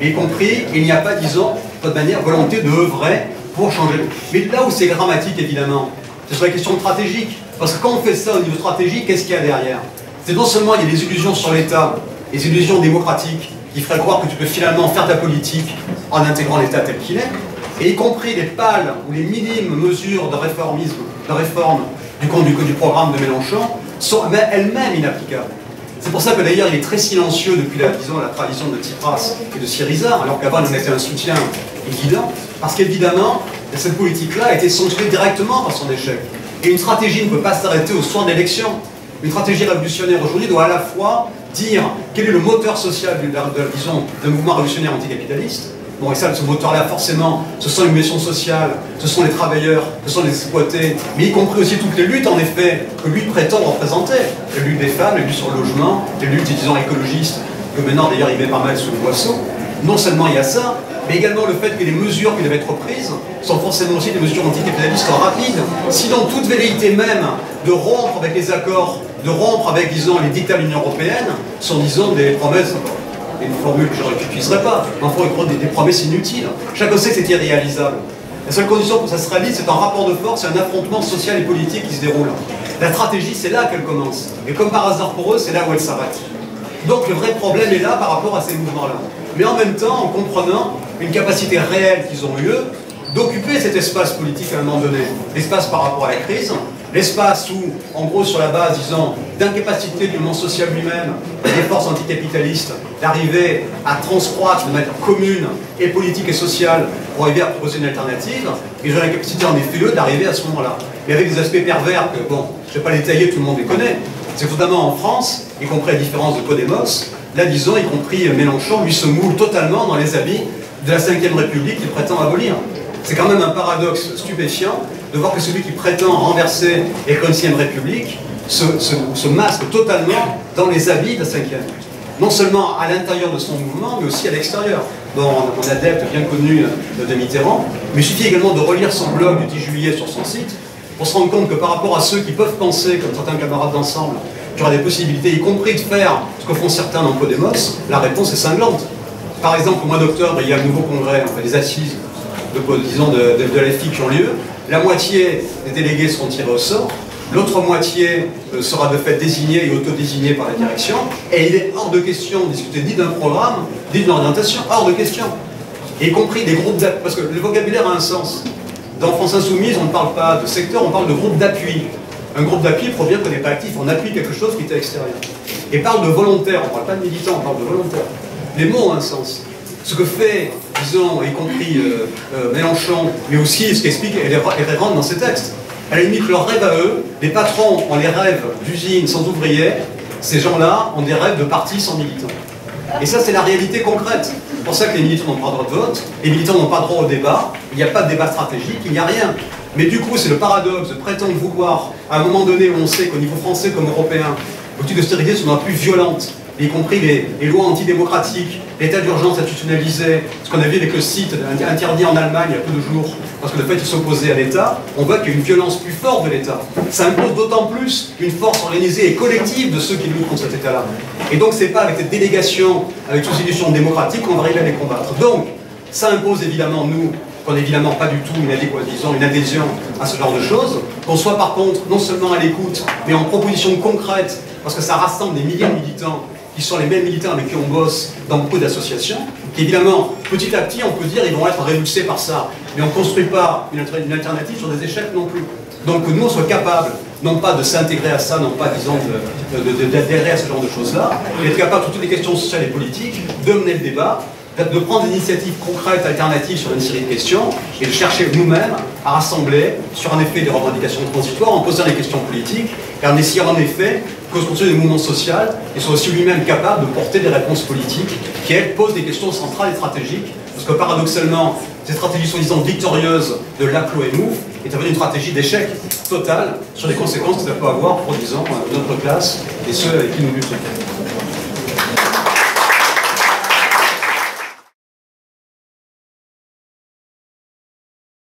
Speaker 4: Mais y compris, il n'y a pas, disons, de manière, volonté de œuvrer pour changer. Mais là où c'est dramatique, évidemment, c'est sur la question stratégique. Parce que quand on fait ça au niveau stratégique, qu'est-ce qu'il y a derrière? C'est non seulement il y a des illusions sur l'État, des illusions démocratiques, qui feraient croire que tu peux finalement faire ta politique en intégrant l'État tel qu'il est, et y compris les pâles ou les minimes mesures de réformisme, de réforme du programme de Mélenchon, sont elles-mêmes inapplicables. C'est pour ça que d'ailleurs il est très silencieux depuis la tradition de Tsipras et de Syriza, alors qu'avant il en était un soutien évident, parce qu'évidemment, cette politique-là a été sanctionnée directement par son échec. Et une stratégie ne peut pas s'arrêter au soir d'élection. Une stratégie révolutionnaire aujourd'hui doit à la fois dire quel est le moteur social d'un mouvement révolutionnaire anticapitaliste. Bon, et ça, ce moteur-là, forcément, ce sont les missions sociales, ce sont les travailleurs, ce sont les exploités, mais y compris aussi toutes les luttes, en effet, que lui prétend représenter. Les luttes des femmes, les luttes sur le logement, les luttes, disons, écologistes, que maintenant, d'ailleurs, il met pas mal sous le boisseau. Non seulement il y a ça, mais également le fait que les mesures qui devaient être prises sont forcément aussi des mesures anticapitalistes rapides. Sinon, toute velléité même de rompre avec les accords, de rompre avec, disons, les dictats de l'Union européenne, sont, disons, des promesses, une formule que je n'utiliserai pas, mais enfin, des promesses inutiles. Chacun sait que c'est irréalisable. La seule condition pour que ça se réalise, c'est un rapport de force et un affrontement social et politique qui se déroule. La stratégie, c'est là qu'elle commence. Et comme par hasard pour eux, c'est là où elle s'arrête. Donc le vrai problème est là par rapport à ces mouvements-là. Mais en même temps, en comprenant une capacité réelle qu'ils ont eu d'occuper cet espace politique à un moment donné, l'espace par rapport à la crise, l'espace où, en gros, sur la base, disons, d'incapacité du mouvement social lui-même, des forces anticapitalistes, d'arriver à transcroître de manière commune et politique et sociale pour arriver à proposer une alternative, ils ont la capacité, en effet, eux, d'arriver à ce moment-là. Mais avec des aspects pervers que, bon, je ne vais pas les détailler, tout le monde les connaît. C'est notamment en France, y compris à la différence de Podemos, là, disons, y compris Mélenchon, lui se moule totalement dans les habits de la Ve République qu'il prétend abolir. C'est quand même un paradoxe stupéfiant de voir que celui qui prétend renverser la Ve République se masque totalement dans les habits de la Ve. Non seulement à l'intérieur de son mouvement, mais aussi à l'extérieur. Bon, on a un adepte bien connu de Mitterrand, mais il suffit également de relire son blog du 10 juillet sur son site pour se rendre compte que par rapport à ceux qui peuvent penser, comme certains camarades d'ensemble, qu'il y aura des possibilités, y compris de faire ce que font certains dans Podemos, la réponse est cinglante. Par exemple, au mois d'octobre, il y a un nouveau congrès, enfin des assises de la FI qui ont lieu. La moitié des délégués seront tirés au sort, l'autre moitié sera de fait désignée et autodésignée par la direction, et il est hors de question de discuter ni d'un programme, ni d'une orientation, hors de question. Et y compris des groupes d'appui, parce que le vocabulaire a un sens. Dans France Insoumise, on ne parle pas de secteur, on parle de groupe d'appui. Un groupe d'appui provient qu'on n'est pas actif, on appuie quelque chose qui est à l'extérieur. Et parle de volontaire, on ne parle pas de militants, on parle de volontaire. Les mots ont un sens. ce que fait, disons, y compris Mélenchon, mais aussi ce qu'explique Errand dans ses textes. À la limite, leurs rêves à eux, les patrons ont les rêves d'usines sans ouvriers, ces gens-là ont des rêves de partis sans militants. Et ça, c'est la réalité concrète. C'est pour ça que les militants n'ont pas droit de vote, les militants n'ont pas droit au débat, il n'y a pas de débat stratégique, il n'y a rien. Mais du coup, c'est le paradoxe de prétendre vouloir, à un moment donné où on sait qu'au niveau français comme européen, les politiques d'austérité sont la plus violentes, y compris les lois antidémocratiques, l'état d'urgence institutionnalisé, ce qu'on a vu avec le site interdit en Allemagne il y a peu de jours, parce que le fait de s'opposer à l'État, on voit qu'il y a une violence plus forte de l'État. Ça impose d'autant plus une force organisée et collective de ceux qui luttent contre cet État-là. Et donc c'est pas avec cette délégation, avec toutes ces institutions démocratiques qu'on va arriver à les combattre. Donc, ça impose évidemment, nous, qu'on n'ait évidemment pas du tout une adhésion à ce genre de choses, qu'on soit par contre non seulement à l'écoute, mais en proposition concrète, parce que ça rassemble des milliers de militants qui sont les mêmes militants avec qui on bosse dans beaucoup d'associations, qui évidemment, petit à petit, on peut dire, ils vont être révulsés par ça, mais on ne construit pas une alternative sur des échecs non plus. Donc que nous, on soit capables, non pas de s'intégrer à ça, non pas, disons, d'adhérer à ce genre de choses-là, mais d'être capable, sur toutes les questions sociales et politiques, de mener le débat, de prendre des initiatives concrètes, alternatives sur une série de questions, et de chercher nous-mêmes à rassembler sur en effet des revendications transitoires, en posant des questions politiques, et en essayant en effet de construire des mouvements sociaux, et soit aussi lui-même capable de porter des réponses politiques, qui elles posent des questions centrales et stratégiques, parce que paradoxalement, cette stratégie soi-disant victorieuse de l'ACLO et MOVE est devenue une stratégie d'échec total sur les conséquences que ça peut avoir pour, disons, notre classe et ceux avec qui nous luttons.